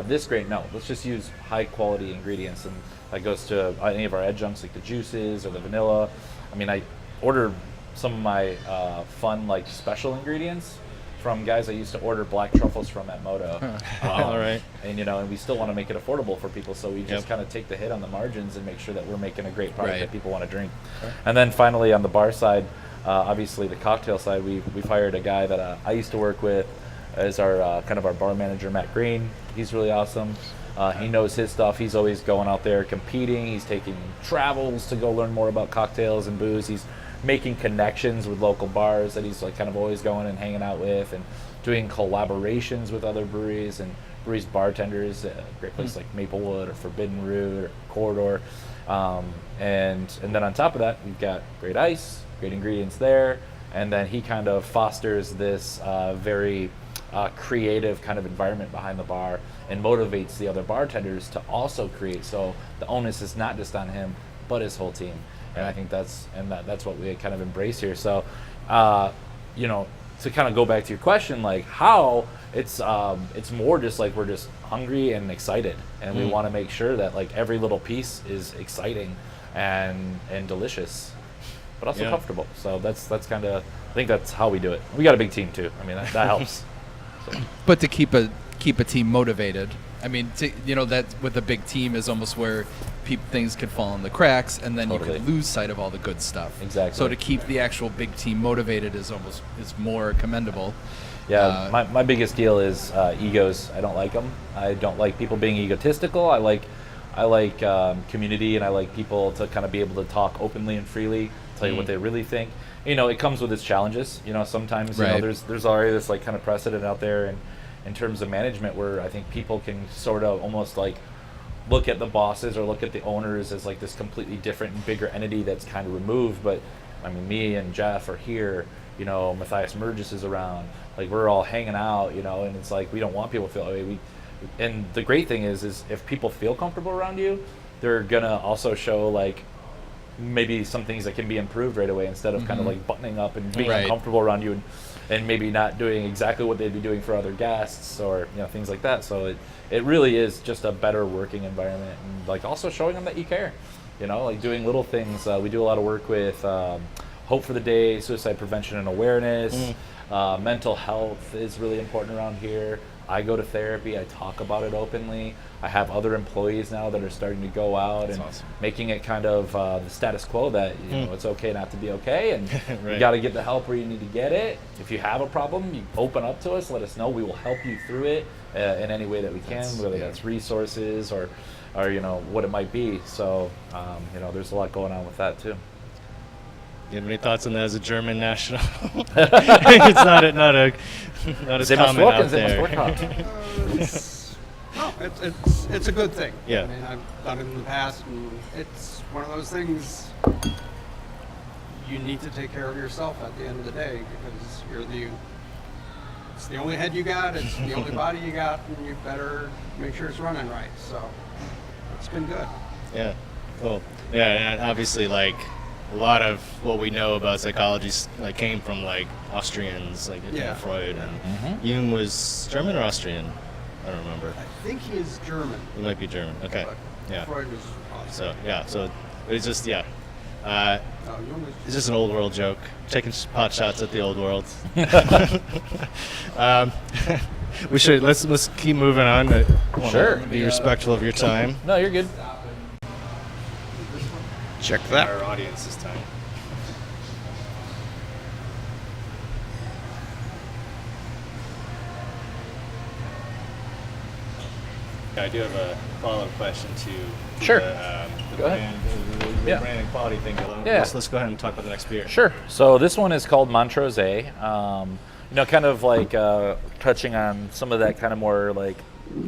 S1: this grain? No, let's just use high quality ingredients, and that goes to any of our adjuncts like the juices or the vanilla. I mean, I order some of my fun, like, special ingredients from guys I used to order black truffles from at Moto.
S4: All right.
S1: And and we still want to make it affordable for people, so we just kind of take the hit on the margins and make sure that we're making a great product that people want to drink. And then finally, on the bar side, obviously the cocktail side, we've hired a guy that I used to work with as our kind of our bar manager, Matt Green. He's really awesome. He knows his stuff. He's always going out there competing. He's taking travels to go learn more about cocktails and booze. He's making connections with local bars that he's like kind of always going and hanging out with, and doing collaborations with other breweries and breweries bartenders. Great places like Maplewood or Forbidden Root or Corridor. And then on top of that, we've got great ice, great ingredients there. and then he kind of fosters this very creative kind of environment behind the bar and motivates the other bartenders to also create. So the onus is not just on him, but his whole team. And I think that's what we kind of embrace here. So, you know, to kind of go back to your question, like how it's more just like we're just hungry and excited, and we want to make sure that like every little piece is exciting and delicious, but also comfortable. So that's kind of, I think that's how we do it. We got a big team too. I mean, that helps. So.
S2: But to keep a team motivated, I mean, that with a big team is almost where things could fall in the cracks, and then you could lose sight of all the good stuff.
S1: Exactly.
S2: So to keep the actual big team motivated is more commendable.
S1: Yeah, my biggest deal is egos. I don't like them. I don't like people being egotistical. I like community, and I like people to kind of be able to talk openly and freely, tell you what they really think. You know, it comes with its challenges. You know, sometimes you know there's already this like kind of precedent out there, and in terms of management, where I think people can sort of almost like look at the bosses or look at the owners as like this completely different and bigger entity that's kind of removed. But I mean, me and Jeff are here. You know, Matthias Mergis is around. Like, we're all hanging out. You know, and it's like we don't want people to feel that way. And the great thing is if people feel comfortable around you, they're gonna also show like maybe some things that can be improved right away, instead of kind of like buttoning up and being uncomfortable around you and maybe not doing exactly what they'd be doing for other guests, or you know, things like that. So it really is just a better working environment, and like also showing them that you care. You know, like doing little things. We do a lot of work with Hope for the Day, suicide prevention and awareness. Mental health is really important around here. I go to therapy. I talk about it openly. I have other employees now that are starting to go out and making it kind of the status quo that you know, it's okay not to be okay, and you got to get the help where you need to get it. If you have a problem, you open up to us. Let us know. We will help you through it in any way that we can, whether that's resources or you know, what it might be. So you know, there's a lot going on with that too.
S4: You have any thoughts on that as a German national? It's not as common out there.
S3: It's a good thing.
S4: Yeah.
S3: I mean, I've done it in the past, and it's one of those things. You need to take care of yourself at the end of the day, because it's the only head you got, it's the only body you got, and you better make sure it's running right. So it's been good.
S4: Yeah. Cool. Yeah, and obviously, like, a lot of what we know about psychology like came from like Austrians, like Freud, and Jung was German or Austrian? I don't remember.
S3: I think he is German.
S4: He might be German. Okay.
S3: Yeah. Freud was Austrian.
S4: So it's just it's just an old world joke, taking pot shots at the old world. We should let's keep moving on.
S1: Sure.
S4: Be respectful of your time.
S1: No, you're good.
S3: Check that.
S4: Our audience this time. I do have a follow-up question to
S1: Sure.
S4: the
S1: Go ahead.
S4: brand, brand and quality thing.
S1: Yeah.
S4: Let's go ahead and talk about the next beer.
S1: Sure. So this one is called Montreux Ale. You know, kind of like touching on some of that kind of more like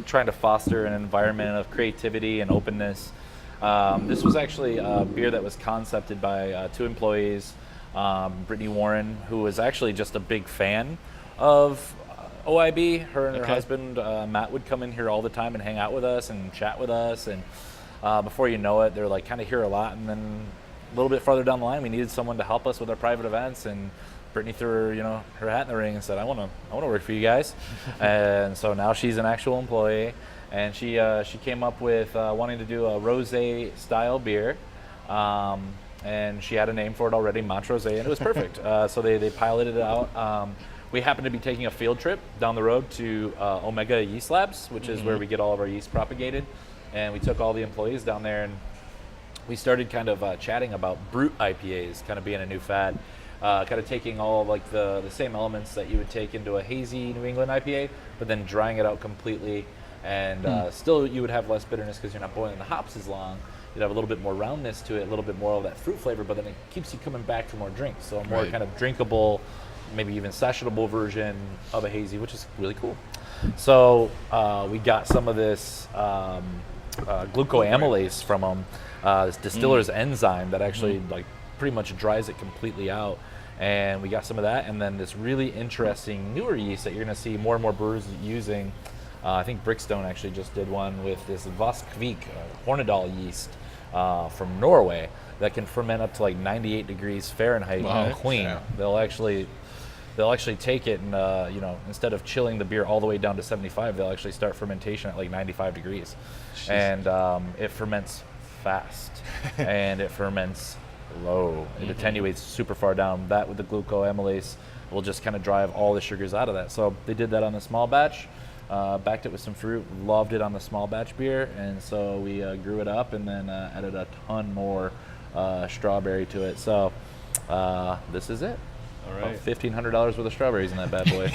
S1: trying to foster an environment of creativity and openness. This was actually a beer that was concepted by two employees, Brittany Warren, who was actually just a big fan of OIB. Her and her husband, Matt, would come in here all the time and hang out with us and chat with us. And before you know it, they're like kind of here a lot. And then a little bit farther down the line, we needed someone to help us with our private events. And Brittany threw her hat in the ring and said, I want to work for you guys. And so now she's an actual employee. And she came up with wanting to do a rosé style beer, and she had a name for it already, Montreux Ale, and it was perfect. So they piloted it out. We happened to be taking a field trip down the road to Omega Yeast Labs, which is where we get all of our yeast propagated, and we took all the employees down there, and we started kind of chatting about brut IPAs, kind of being a new fad. Kind of taking all like the same elements that you would take into a hazy New England IPA, but then drying it out completely. And still you would have less bitterness because you're not boiling the hops as long. You'd have a little bit more roundness to it, a little bit more of that fruit flavor, but then it keeps you coming back for more drinks. So a more kind of drinkable, maybe even sessionable version of a hazy, which is really cool. So we got some of this glucoamylase from them, this distiller's enzyme that actually like pretty much dries it completely out. And we got some of that, and then this really interesting newer yeast that you're going to see more and more brewers using. I think Brickstone actually just did one with this Vaskvik Hornedal yeast from Norway that can ferment up to like 98 degrees Fahrenheit clean.
S2: Yeah.
S1: They'll actually take it and instead of chilling the beer all the way down to 75, they'll actually start fermentation at like 95 degrees. Jeez. And it ferments fast and it ferments low. It attenuates super far down. That with the glucoamylase will just kind of drive all the sugars out of that. So they did that on the small batch, backed it with some fruit, loved it on the small batch beer, and so we grew it up and then added a ton more strawberry to it. So this is it.
S4: All right.
S1: $1,500 worth of strawberries in that bad boy.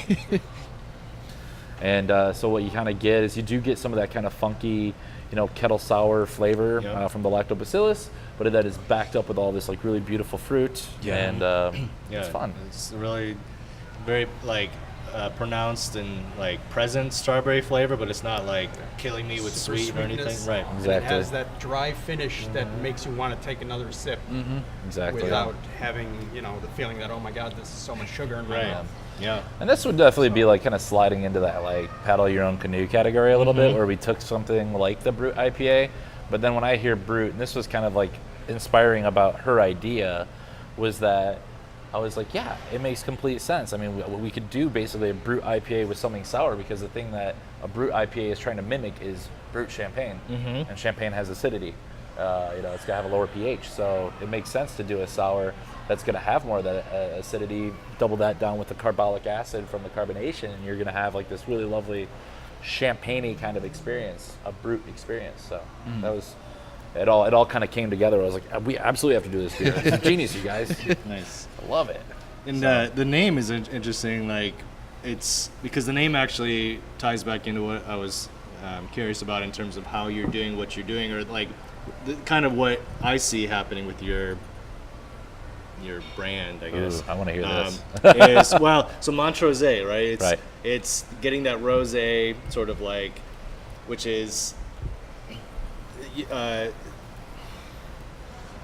S1: And so what you kind of get is you do get some of that kind of funky, kettle sour flavor from the lactobacillus, but that is backed up with all this like really beautiful fruit, and it's fun.
S4: It's really very like pronounced and like present strawberry flavor, but it's not like killing me with
S3: Super
S4: sweet or anything.
S3: sweetness.
S4: Right.
S3: And
S1: Exactly.
S3: it has that dry finish that makes you want to take another sip
S1: Exactly.
S3: without having, the feeling that, oh my God, this is so much sugar in my
S4: Right.
S3: mouth.
S4: Yeah.
S1: And this would definitely be like kind of sliding into that like paddle your own canoe category a little bit, where we took something like the Brute IPA, but then when I hear Brute, and this was kind of like inspiring about her idea, was that I was like, yeah, it makes complete sense. I mean, we could do basically a Brute IPA with something sour, because the thing that a Brute IPA is trying to mimic is Brute champagne, and champagne has acidity. It's got to have a lower pH, so it makes sense to do a sour that's going to have more of that acidity, double that down with the carbolic acid from the carbonation, and you're going to have like this really lovely champagne-y kind of experience, a Brute experience. So that was, it all kind of came together. I was like, we absolutely have to do this beer. It's genius, you guys.
S4: Nice.
S1: I love it.
S4: And the name is interesting. Like, it's because the name actually ties back into what I was curious about in terms of how you're doing what you're doing, or like kind of what I see happening with your brand, I guess.
S1: Ooh, I want to hear this.
S4: So Montreux Ale, right?
S1: Right.
S4: It's getting that rosé sort of like, which is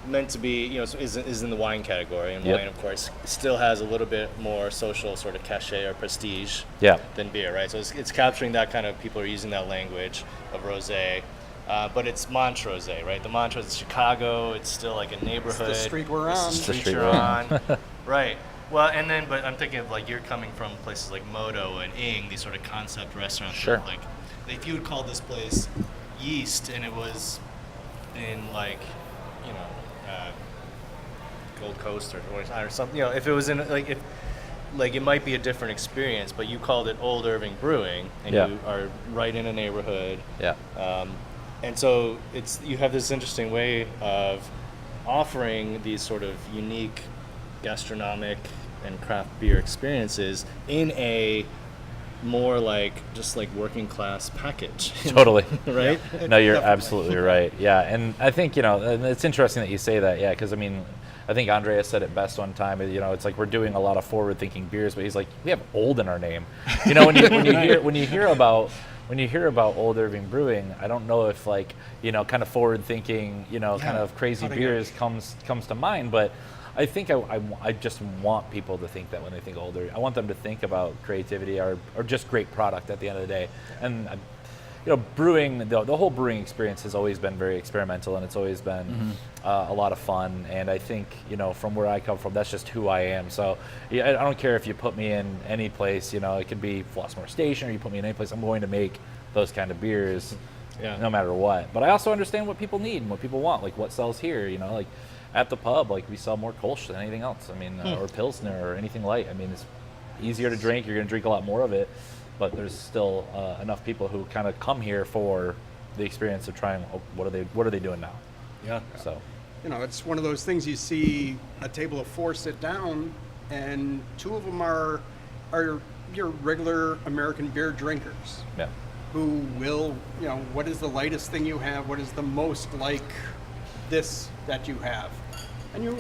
S4: meant to be, is in the wine category, and wine, of course, still has a little bit more social sort of cachet or prestige than beer, right? So it's capturing that kind of, people are using that language of rosé. But it's Montreux, right? The Montreux is Chicago. It's still like a neighborhood.
S3: It's the street we're on.
S1: It's the street we're on.
S4: Right. Well, but I'm thinking of like, you're coming from places like Moto and Ing, these sort of concept restaurants.
S1: Sure.
S4: Like, if you would call this place Yeast and it was in like, Gold Coast or something, if it was in like it might be a different experience, but you called it Old Irving Brewing, and you are right in a neighborhood.
S1: Yeah.
S4: And so you have this interesting way of offering these sort of unique gastronomic and craft beer experiences in a more like just like working class package.
S1: Totally.
S4: Right?
S3: Yeah,
S1: No, you're
S3: definitely.
S1: absolutely right. Yeah, and I think, and it's interesting that you say that, because I mean, I think Andreas said it best one time. It's like we're doing a lot of forward-thinking beers, but he's like, we have old in our name. When you hear about Old Irving Brewing, I don't know if like kind of forward-thinking, kind of crazy beers comes to mind, but I think I just want people to think that when they think Old Irving. I want them to think about creativity or just great product at the end of the day. And brewing, the whole brewing experience has always been very experimental, and it's always been a lot of fun. And I think, from where I come from, that's just who I am. So I don't care if you put me in any place, it could be Flossmoor Station, or you put me in any place, I'm going to make those kind of beers no matter what. But I also understand what people need and what people want, like what sells here, like at the pub, like we sell more kolsch than anything else. I mean, or Pilsner or anything light. I mean, it's easier to drink. You're going to drink a lot more of it. But there's still enough people who kind of come here for the experience of trying. What are they doing now?
S4: Yeah.
S1: So,
S3: It's one of those things. You see a table of 4 sit down, and 2 of them are your regular American beer drinkers, who will, what is the lightest thing you have? What is the most like this that you have? And you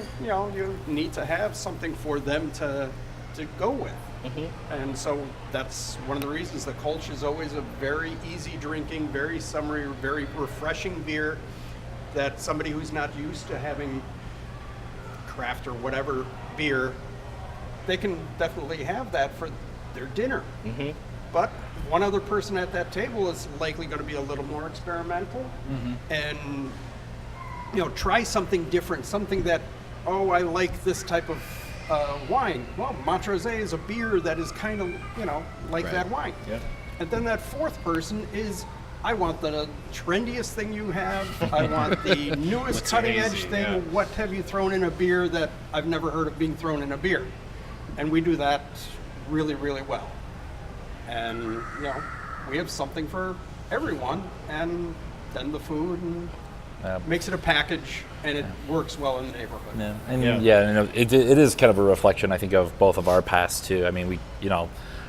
S3: need to have something for them to go with. And so that's one of the reasons the Kolsch is always a very easy drinking, very summery, very refreshing beer that somebody who's not used to having craft or whatever beer they can definitely have that for their dinner.
S4: Mm-hmm.
S3: But one other person at that table is likely going to be a little more experimental and, try something different, something that, I like this type of wine. Well, Montreux is a beer that is kind of, like
S2: Right.
S3: that wine.
S4: Yep.
S3: And then that fourth person is, I want the trendiest thing you have. I want the newest
S4: What's
S3: cutting edge
S4: amazing,
S3: thing.
S4: yeah.
S3: What have you thrown in a beer that I've never heard of being thrown in a beer? And we do that really, really well. And, we have something for everyone. And then the food and makes it a package, and it works well in the neighborhood.
S1: Yeah, and
S4: Yeah.
S1: it is kind of a reflection, I think, of both of our past too. I mean, we,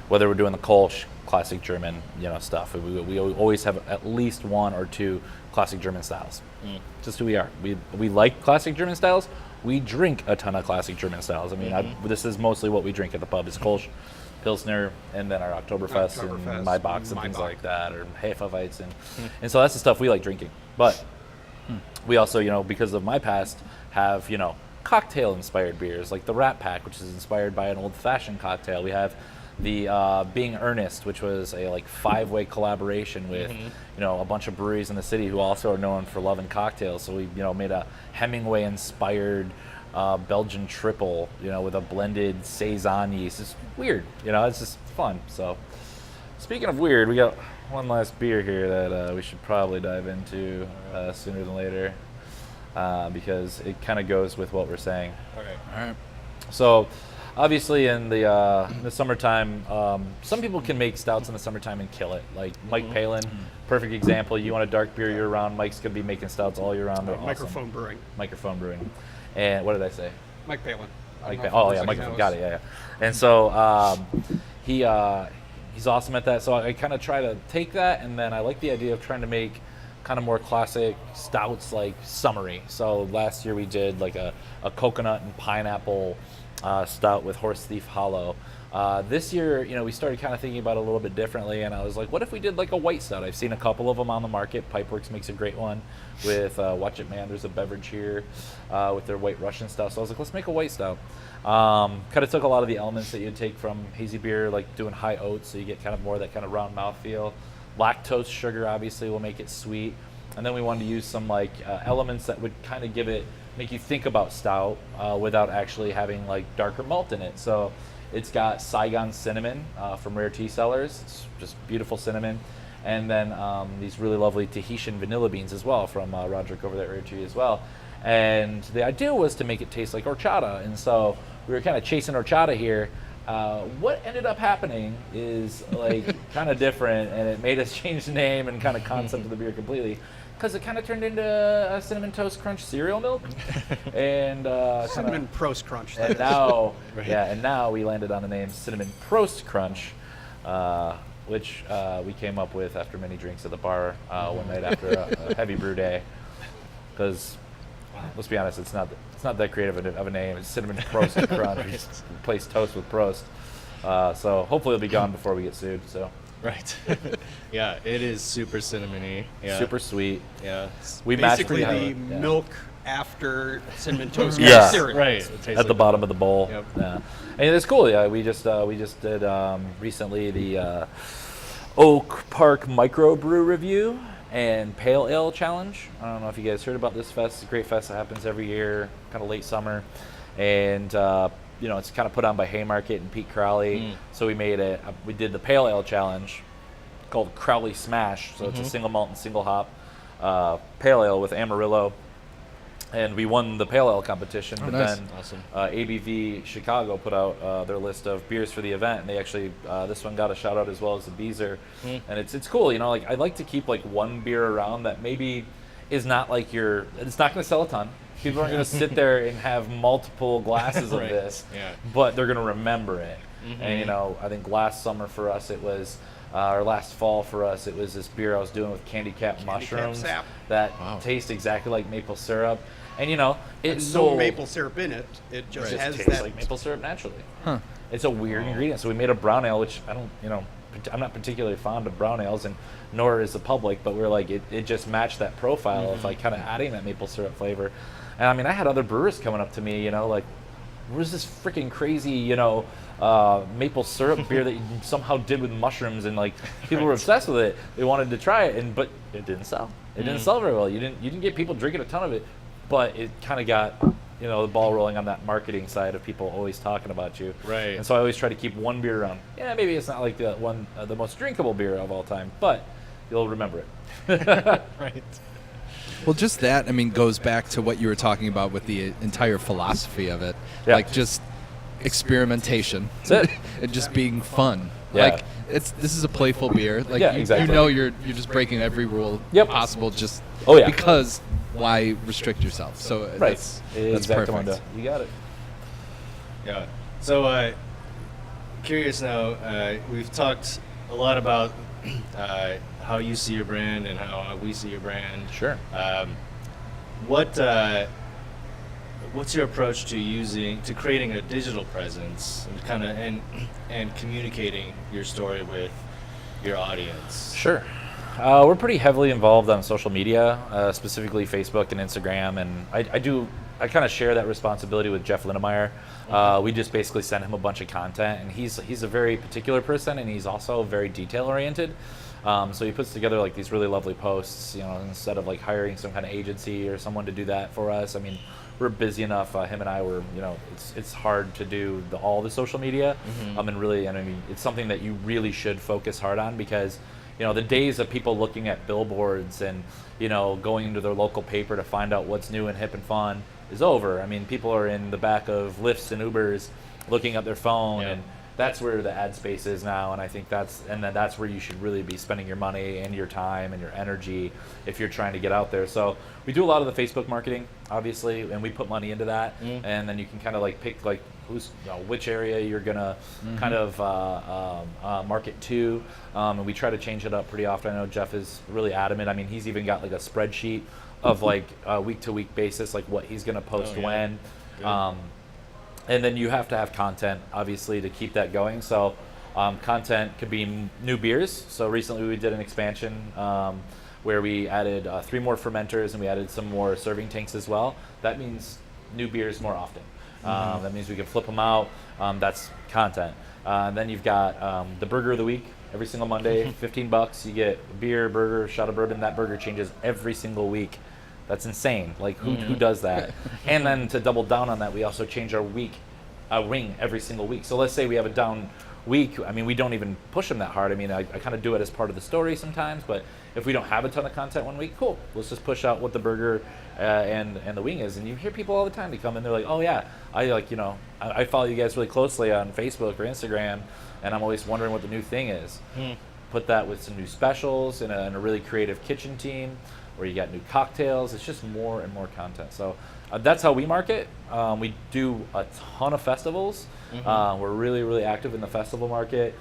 S1: whether we're doing the Kolsch, classic German, stuff, we always have at least one or two classic German styles. Just who we are. We like classic German styles. We drink a ton of classic German styles. I mean, this is mostly what we drink at the pub is Kolsch, Pilsner, and then our Oktoberfest and Maibachs and things like that, or Hefeweizen, and so that's the stuff we like drinking. But we also, because of my past, have, cocktail-inspired beers, like the Rat Pack, which is inspired by an old-fashioned cocktail. We have the Being Earnest, which was a 5-way collaboration with, a bunch of breweries in the city who also are known for loving cocktails. So we, made a Hemingway-inspired Belgian triple, with a blended Saison yeast. It's weird, it's just fun. So speaking of weird, we got one last beer here that we should probably dive into sooner than later because it kind of goes with what we're saying.
S4: Okay.
S2: All right.
S1: So obviously in the summertime, some people can make stouts in the summertime and kill it. Like Mike Palin, perfect example. You want a dark beer year round, Mike's going to be making stouts all year round. They're awesome.
S3: Microphone Brewing.
S1: And what did I say?
S3: Mike Palin.
S1: Microphone. Got it. Yeah. And so he's awesome at that. So I kind of try to take that, and then I like the idea of trying to make kind of more classic stouts, like summery. So last year we did like a coconut and pineapple stout with Horse Thief Hollow. This year, we started kind of thinking about it a little bit differently, and I was like, what if we did like a white stout? I've seen a couple of them on the market. Pipeworks makes a great one with Watch It Man. There's a beverage here with their White Russian stout. So I was like, let's make a white stout. Kind of took a lot of the elements that you'd take from hazy beer, like doing high oats, so you get kind of more of that kind of round mouth feel. Lactose sugar obviously will make it sweet, and then we wanted to use some elements that would kind of make you think about stout without actually having like darker malt in it. So it's got Saigon cinnamon from Rare Tea Cellars. It's just beautiful cinnamon. And then these really lovely Tahitian vanilla beans as well from Roderick over there at Rare Tea as well. And the idea was to make it taste like horchata. And so we were kind of chasing horchata here. What ended up happening is kind of different, and it made us change the name and kind of concept of the beer completely. Because it kind of turned into a Cinnamon Toast Crunch cereal milk, and
S3: Cinnamon Prost Crunch.
S1: And now, and now we landed on the name Cinnamon Prost Crunch, which we came up with after many drinks at the bar one night after a heavy brew day. Because let's be honest, it's not that creative of a name. It's Cinnamon Prost Crunch. We just replace toast with Prost. So hopefully it'll be gone before we get sued. So.
S4: Right. Yeah, it is super cinnamony. Yeah.
S1: Super sweet.
S4: Yeah.
S1: We matched
S3: Basically
S1: pretty
S3: the
S1: high.
S3: milk after Cinnamon Toast
S1: Yeah.
S3: cereal.
S4: Right. It tastes
S1: At
S4: like
S1: the bottom of the bowl.
S4: Yep.
S1: Yeah. And it's cool. Yeah, we just did recently the Oak Park Microbrew Review and Pale Ale Challenge. I don't know if you guys heard about this fest. It's a great fest that happens every year, kind of late summer, and it's kind of put on by Haymarket and Pete Crowley. So we did the Pale Ale Challenge called Crowley Smash. So it's a single malt and single hop pale ale with Amarillo. And we won the Pale Ale competition. But
S2: nice.
S1: then
S4: Awesome.
S1: ABV Chicago put out their list of beers for the event, and they actually this one got a shout out as well as the Beezer. And it's cool, I like to keep one beer around that maybe is not it's not going to sell a ton. People aren't going to sit there and have multiple glasses of
S4: Right.
S1: this,
S4: Yeah.
S1: but they're going to remember it. And I think last summer for us it was, or last fall for us, it was this beer I was doing with candy cap mushrooms
S3: sap.
S1: that
S2: Wow.
S1: taste exactly like maple syrup. And it's
S3: No maple syrup in it. It just
S1: it
S3: has
S1: tastes
S3: that.
S1: like maple syrup naturally. It's a weird ingredient. So we made a brown ale, which I'm not particularly fond of brown ales, and nor is the public, but we're like, it just matched that profile of kind of adding that maple syrup flavor. And I had other brewers coming up to me, where's this freaking crazy, maple syrup beer that you somehow did with mushrooms, and like people were obsessed with it. They wanted to try it, but it didn't sell. It didn't sell very well. You didn't get people drinking a ton of it, but it kind of got the ball rolling on that marketing side of people always talking about you.
S4: Right.
S1: And so I always try to keep one beer around. Yeah, maybe it's not like the most drinkable beer of all time, but you'll remember it.
S4: Right.
S2: Well, just that, goes back to what you were talking about with the entire philosophy of it.
S1: Yeah.
S2: Like, just experimentation.
S1: That's it.
S2: And just being fun.
S1: Yeah.
S2: Like, this is a playful beer. Like,
S1: Yeah, exactly.
S2: you're just breaking every rule
S1: Yep.
S2: possible just
S1: Oh, yeah.
S2: because why restrict yourself? So
S1: Right.
S2: that's
S1: Exactly.
S2: perfect.
S1: You got it.
S4: Yeah. So, curious now, we've talked a lot about how you see your brand and how we see your brand.
S1: Sure.
S4: What's your approach to creating a digital presence and communicating your story with your audience?
S1: Sure. We're pretty heavily involved on social media, specifically Facebook and Instagram, and I kind of share that responsibility with Jeff Lynn. We just basically send him a bunch of content, and he's a very particular person, and he's also very detail oriented. So he puts together like these really lovely posts, instead of like hiring some kind of agency or someone to do that for us. We're busy enough. Him and I were, it's hard to do all the social media. It's something that you really should focus hard on, because the days of people looking at billboards and going into their local paper to find out what's new and hip and fun is over. People are in the back of Lyfts and Ubers looking at their phone, and that's where the ad space is now. And I think that's where you should really be spending your money and your time and your energy if you're trying to get out there. So we do a lot of the Facebook marketing, obviously, and we put money into that. And then you can kind of like pick like which area you're gonna kind of market to, and we try to change it up pretty often. I know Jeff is really adamant. He's even got like a spreadsheet of like a week-to-week basis, like what he's gonna post when. And then you have to have content, obviously, to keep that going. So content could be new beers. So recently we did an expansion where we added 3 more fermenters, and we added some more serving tanks as well. That means new beers more often. That means we can flip them out. That's content. And then you've got the burger of the week every single Monday, $15. You get a beer, burger, shot of bourbon. That burger changes every single week. That's insane. Like, who does that? And then to double down on that, we also change our wing every single week. So let's say we have a down week. We don't even push them that hard. I kind of do it as part of the story sometimes, but if we don't have a ton of content one week, cool. Let's just push out what the burger and the wing is. And you hear people all the time, they come in, they're like, oh yeah, I follow you guys really closely on Facebook or Instagram, and I'm always wondering what the new thing is. Put that with some new specials and a really creative kitchen team, where you got new cocktails. It's just more and more content. So that's how we market. We do a ton of festivals. We're really, really active in the festival market.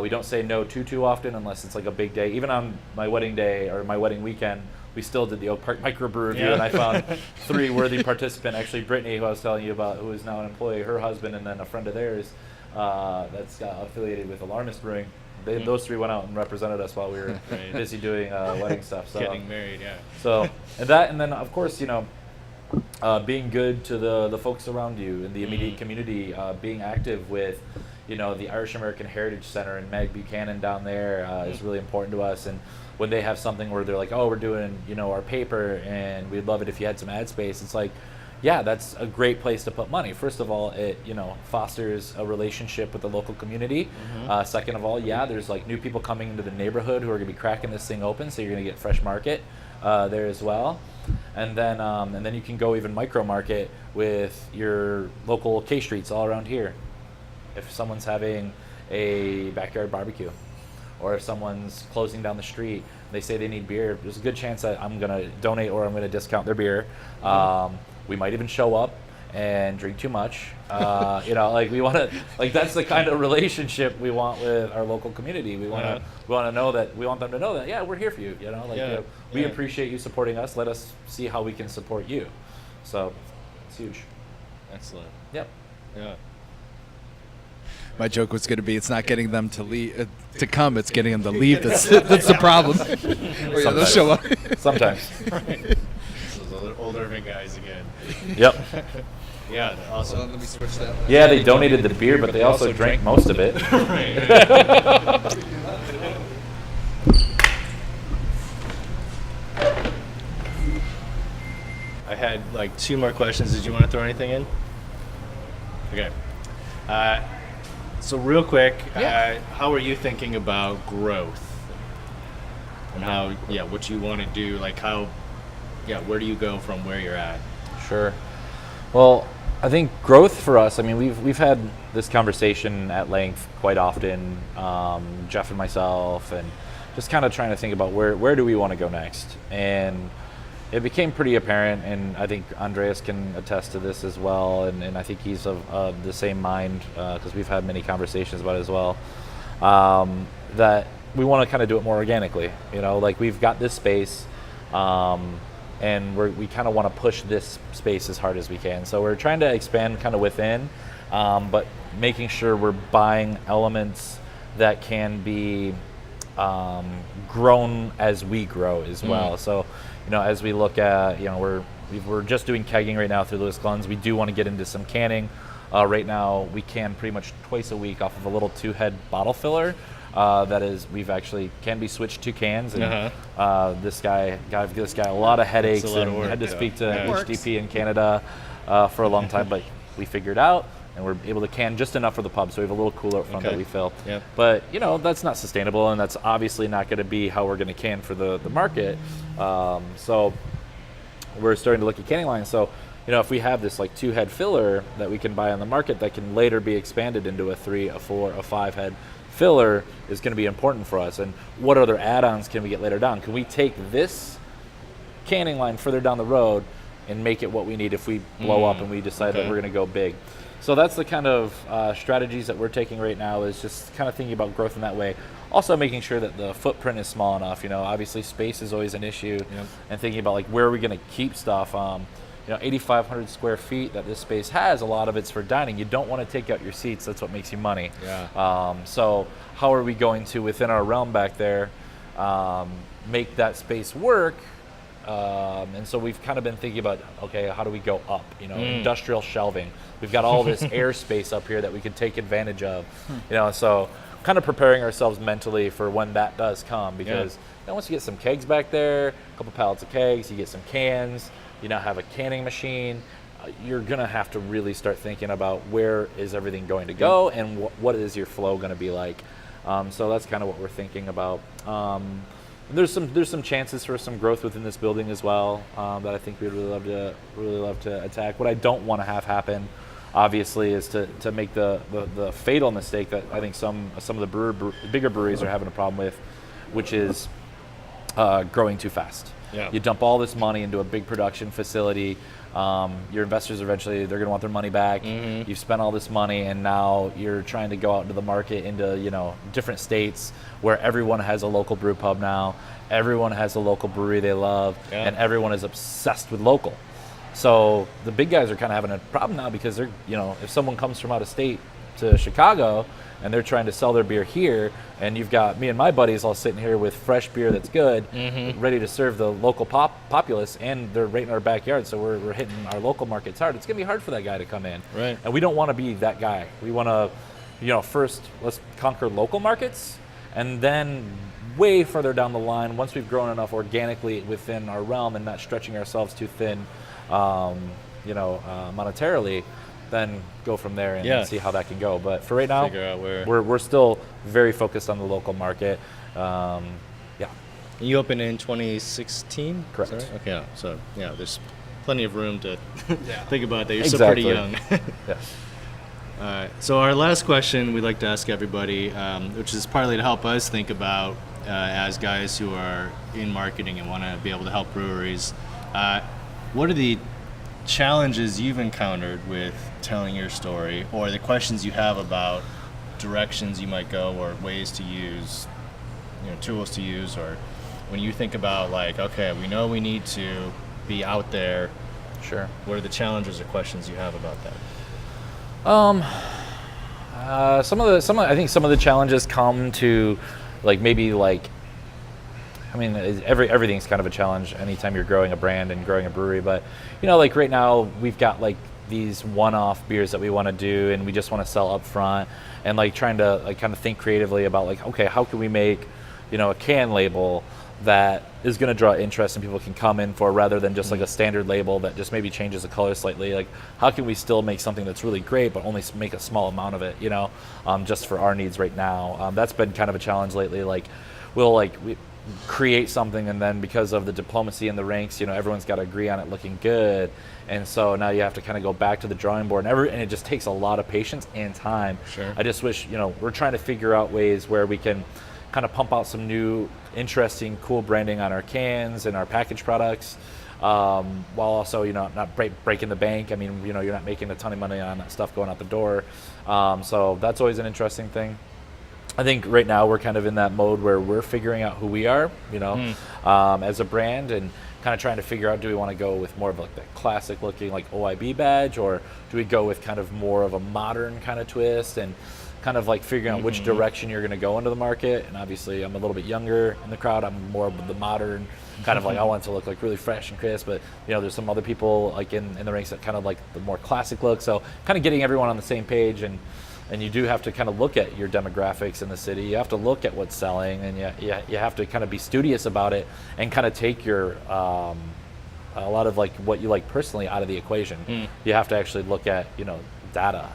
S1: We don't say no too often unless it's like a big day. Even on my wedding day or my wedding weekend, we still did the Oak Park Microbrew Review, and I found 3 worthy participants. Actually, Brittany, who I was telling you about, who is now an employee, her husband, and then a friend of theirs that's affiliated with Alarmist Brewing. Those 3 went out and represented us while we were busy doing wedding stuff. So
S4: getting married, yeah.
S1: So and then of course being good to the folks around you in the immediate community, being active with the Irish American Heritage Center and Meg Buchanan down there is really important to us. And when they have something where they're like, oh, we're doing our paper and we'd love it if you had some ad space, it's like, yeah, that's a great place to put money. First of all, it fosters a relationship with the local community. Second of all, there's like new people coming into the neighborhood who are going to be cracking this thing open, so you're going to get fresh market there as well. And then you can go even micro market with your local K streets all around here. If someone's having a backyard barbecue, or if someone's closing down the street, they say they need beer, there's a good chance that I'm going to donate or I'm going to discount their beer. We might even show up and drink too much. We want to, that's the kind of relationship we want with our local community. We want to know that, we want them to know that, yeah, we're here for you. We appreciate you supporting us. Let us see how we can support you. So it's huge.
S4: Excellent.
S1: Yep.
S4: Yeah.
S2: My joke was going to be, it's not getting them to leave, to come, it's getting them to leave. That's the problem. They'll show up.
S1: Sometimes.
S4: Those Old Irving guys again.
S1: Yep.
S4: Yeah,
S2: So
S4: awesome.
S2: let me switch that.
S1: Yeah, they donated the beer, but they also drank most of it.
S4: I had like 2 more questions. Did you want to throw anything in? Okay. So real quick, how are you thinking about growth? And how, what you want to do, like where do you go from where you're at?
S1: Sure. Well, I think growth for us, I mean, we've had this conversation at length quite often, Jeff and myself, and just kind of trying to think about where do we want to go next. And it became pretty apparent, and I think Andreas can attest to this as well, and I think he's of the same mind, because we've had many conversations about it as well, that we want to kind of do it more organically. Like we've got this space, and we kind of want to push this space as hard as we can. So we're trying to expand kind of within, but making sure we're buying elements that can be grown as we grow as well. So, as we look at, we're just doing kegging right now through Lewis Gluns. We do want to get into some canning. Right now, we can pretty much twice a week off of a little 2-head bottle filler. That is, can be switched to cans, and this guy gave this guy a lot of headaches, and had to speak to HDP in Canada for a long time, but we figured out, and we're able to can just enough for the pub, so we have a little cooler up front that we fill. Yep. But that's not sustainable, and that's obviously not going to be how we're going to can for the market. So we're starting to look at canning lines. So if we have this like 2-head filler that we can buy on the market that can later be expanded into a 3, a 4, a 5-head filler is going to be important for us. And what other add-ons can we get later down? Can we take this canning line further down the road and make it what we need if we blow up and we decide that we're going to go big? So that's the kind of strategies that we're taking right now, is just kind of thinking about growth in that way. Also making sure that the footprint is small enough. Obviously space is always an issue, and thinking about like where are we going to keep stuff. 8,500 square feet that this space has, a lot of it's for dining. You don't want to take out your seats. That's what makes you money. So how are we going to, within our realm back there, make that space work? And so we've kind of been thinking about, okay, how do we go up? Industrial shelving. We've got all this airspace up here that we could take advantage of. So kind of preparing ourselves mentally for when that does come, because once you get some kegs back there, a couple pallets of kegs, you get some cans, you now have a canning machine, you're going to have to really start thinking about where is everything going to go, and what is your flow going to be like. So that's kind of what we're thinking about. There's some chances for some growth within this building as well, that I think we'd really love to attack. What I don't want to have happen, obviously, is to make the fatal mistake that I think some of the bigger breweries are having a problem with, which is growing too fast. You dump all this money into a big production facility. Your investors eventually, they're going to want their money back. You've spent all this money, and now you're trying to go out into the market into different states where everyone has a local brew pub now. Everyone has a local brewery they love, and everyone is obsessed with local. So the big guys are kind of having a problem now, because they're if someone comes from out of state to Chicago and they're trying to sell their beer here, and you've got me and my buddies all sitting here with fresh beer that's good, ready to serve the local populace, and they're right in our backyard, so we're hitting our local markets hard. It's going to be hard for that guy to come in.
S4: Right.
S1: And we don't want to be that guy. We want to, first let's conquer local markets, and then way further down the line, once we've grown enough organically within our realm and not stretching ourselves too thin, monetarily, then go from there and see how that can go. But for right now,
S4: figure out where
S1: we're still very focused on the local market.
S4: You opened in 2016?
S1: Correct.
S4: Sorry? Okay, so there's plenty of room to think about that. You're still pretty young. So our last question we'd like to ask everybody, which is partly to help us think about as guys who are in marketing and want to be able to help breweries, what are the challenges you've encountered with telling your story, or the questions you have about directions you might go, or ways to use, tools to use, or when you think about like, okay, we know we need to be out there.
S1: Sure.
S4: What are the challenges or questions you have about that?
S1: I think some of the challenges come to everything's kind of a challenge anytime you're growing a brand and growing a brewery. But, right now we've got these one-off beers that we want to do, and we just want to sell up front, and like trying to like kind of think creatively about like, okay, how can we make, you know, a can label that is going to draw interest and people can come in for, rather than just like a standard label that just maybe changes the color slightly. Like, how can we still make something that's really great but only make a small amount of it, you know, just for our needs right now. That's been kind of a challenge lately. Like, we create something, and then because of the diplomacy in the ranks, you know, everyone's got to agree on it looking good, and so now you have to kind of go back to the drawing board, and it just takes a lot of patience and time.
S4: Sure.
S1: I just wish, you know, we're trying to figure out ways where we can kind of pump out some new, interesting, cool branding on our cans and our packaged products, while also, you know, not breaking the bank. I mean, you know, you're not making a ton of money on that stuff going out the door. So that's always an interesting thing. I think right now we're kind of in that mode where we're figuring out who we are, you know, as a brand, and kind of trying to figure out, do we want to go with more of like that classic looking like OIB badge, or do we go with kind of more of a modern kind of twist, and kind of like figuring out which direction you're going to go into the market. And obviously I'm a little bit younger in the crowd. I'm more of the modern kind of like, I want it to look like really fresh and crisp, but you know, there's some other people like in the ranks that kind of like the more classic look. So kind of getting everyone on the same page, and you do have to kind of look at your demographics in the city. You have to look at what's selling, and you have to kind of be studious about it, and kind of take your a lot of like what you like personally out of the equation. You have to actually look at, you know, data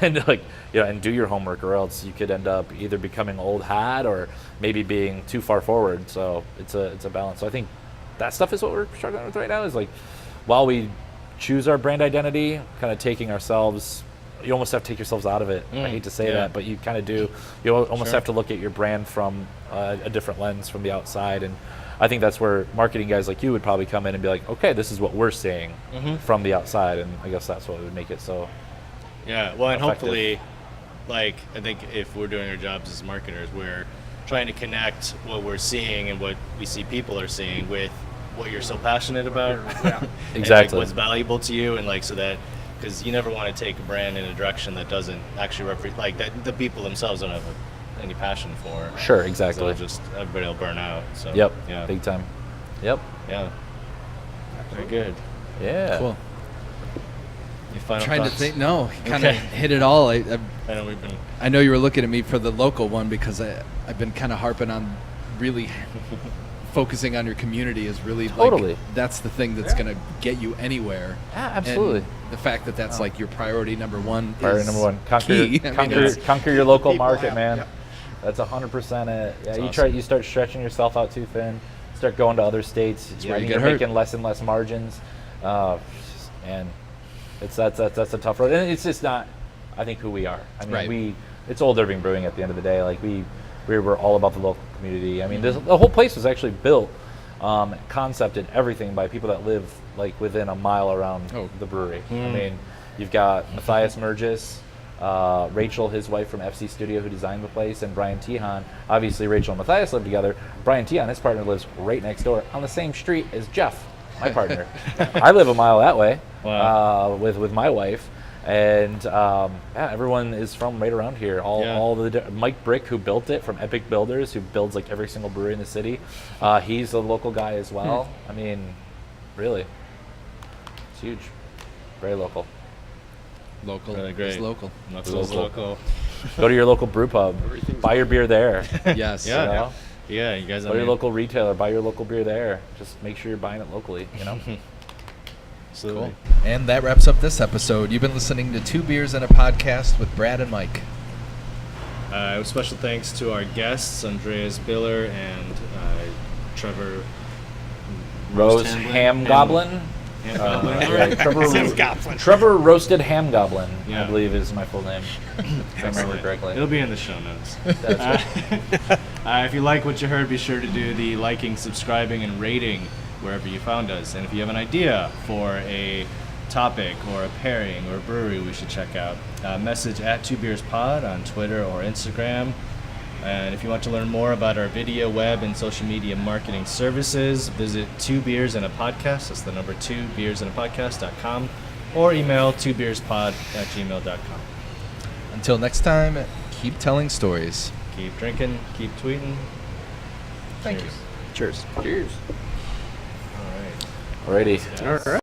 S1: and like, you know, and do your homework, or else you could end up either becoming old hat or maybe being too far forward. So it's a balance. So I think that stuff is what we're struggling with right now, is like, while we choose our brand identity, kind of taking ourselves, you almost have to take yourselves out of it. I hate to say that, but you kind of do. You almost have to look at your brand from a different lens from the outside, and I think that's where marketing guys like you would probably come in and be like, okay, this is what we're seeing from the outside, and I guess that's what would make it so.
S4: Yeah, well, and
S1: effective.
S4: hopefully, like, I think if we're doing our jobs as marketers, we're trying to connect what we're seeing and what we see people are seeing with what you're so passionate about.
S1: Exactly.
S4: And, like, what's valuable to you, and like, so that, because you never want to take a brand in a direction that doesn't actually represent, like, that the people themselves don't have any passion for.
S1: Sure, exactly.
S4: So just everybody will burn out. So
S1: Yep.
S4: yeah,
S1: Big time. Yep.
S4: yeah, very good.
S1: Yeah.
S2: Cool.
S4: Your final
S2: Trying
S4: thoughts?
S2: to think. No, kind of
S4: Okay.
S2: hit it all.
S4: I know we've been.
S2: I know you were looking at me for the local one, because I've been kind of harping on really focusing on your community is really
S1: Totally.
S2: like, that's the thing that's going to get you anywhere.
S1: Yeah, absolutely.
S2: And the fact that that's like your priority number one.
S1: Priority
S2: is
S1: number one.
S2: key. I mean,
S1: Conquer your local
S3: People
S1: market,
S3: have-
S1: man.
S3: yep.
S1: That's 100% it. Yeah,
S4: That's
S1: you start stretching yourself out too thin. Start going to other states.
S2: where you
S1: and
S2: get
S1: you're
S2: hurt.
S1: making less and less margins, and that's a tough road. And it's just not, I think, who we are. I mean,
S2: Right.
S1: it's Old Irving Brewing at the end of the day. Like we were all about the local community. I mean, the whole place was actually built, concepted, everything by people that live like within a mile around the brewery. I mean, you've got Matthias Mergis, Rachel, his wife from FC Studio, who designed the place, and Brian Tihan. Obviously, Rachel and Matthias live together. Brian Tihan, his partner, lives right next door on the same street as Jeff, my partner. I live a mile that way.
S4: Wow.
S1: With my wife, and yeah, everyone is from right around here. All the Mike Brick, who built it from Epic Builders, who builds like every single brewery in the city. He's a local guy as well. I mean, really, it's huge, very local.
S2: Local.
S4: Really great.
S2: Is local.
S4: Local.
S1: Go to your local brew pub, buy your beer there.
S2: Yes.
S4: Yeah.
S1: You know?
S4: Yeah, you guys.
S1: Go to your local retailer, buy your local beer there. Just make sure you're buying it locally. You know.
S4: Absolutely.
S2: And that wraps up this episode. You've been listening to Two Beers and a Podcast with Brad and Mike.
S4: Special thanks to our guests, Andreas Biller and Trevor
S1: Rose
S4: Hamblin.
S1: Ham Goblin.
S4: Ham Goblin.
S1: Yeah, Trevor Roasted Ham Goblin,
S4: Yeah.
S1: I believe is my full name. If I remember correctly.
S4: It'll be in the show notes.
S1: That's it.
S4: If you like what you heard, be sure to do the liking, subscribing, and rating wherever you found us. And if you have an idea for a topic or a pairing or a brewery we should check out, message at 2beerspod on Twitter or Instagram. And if you want to learn more about our video, web, and social media marketing services, visit 2 Beers and a Podcast. That's the number 2 beersandapodcast.com, or email 2beerspod@gmail.com.
S2: Until next time, keep telling stories.
S4: Keep drinking, keep tweeting.
S2: Thank
S4: Cheers.
S2: you.
S1: Cheers. Cheers.
S4: All right.
S1: Alrighty.
S3: All right.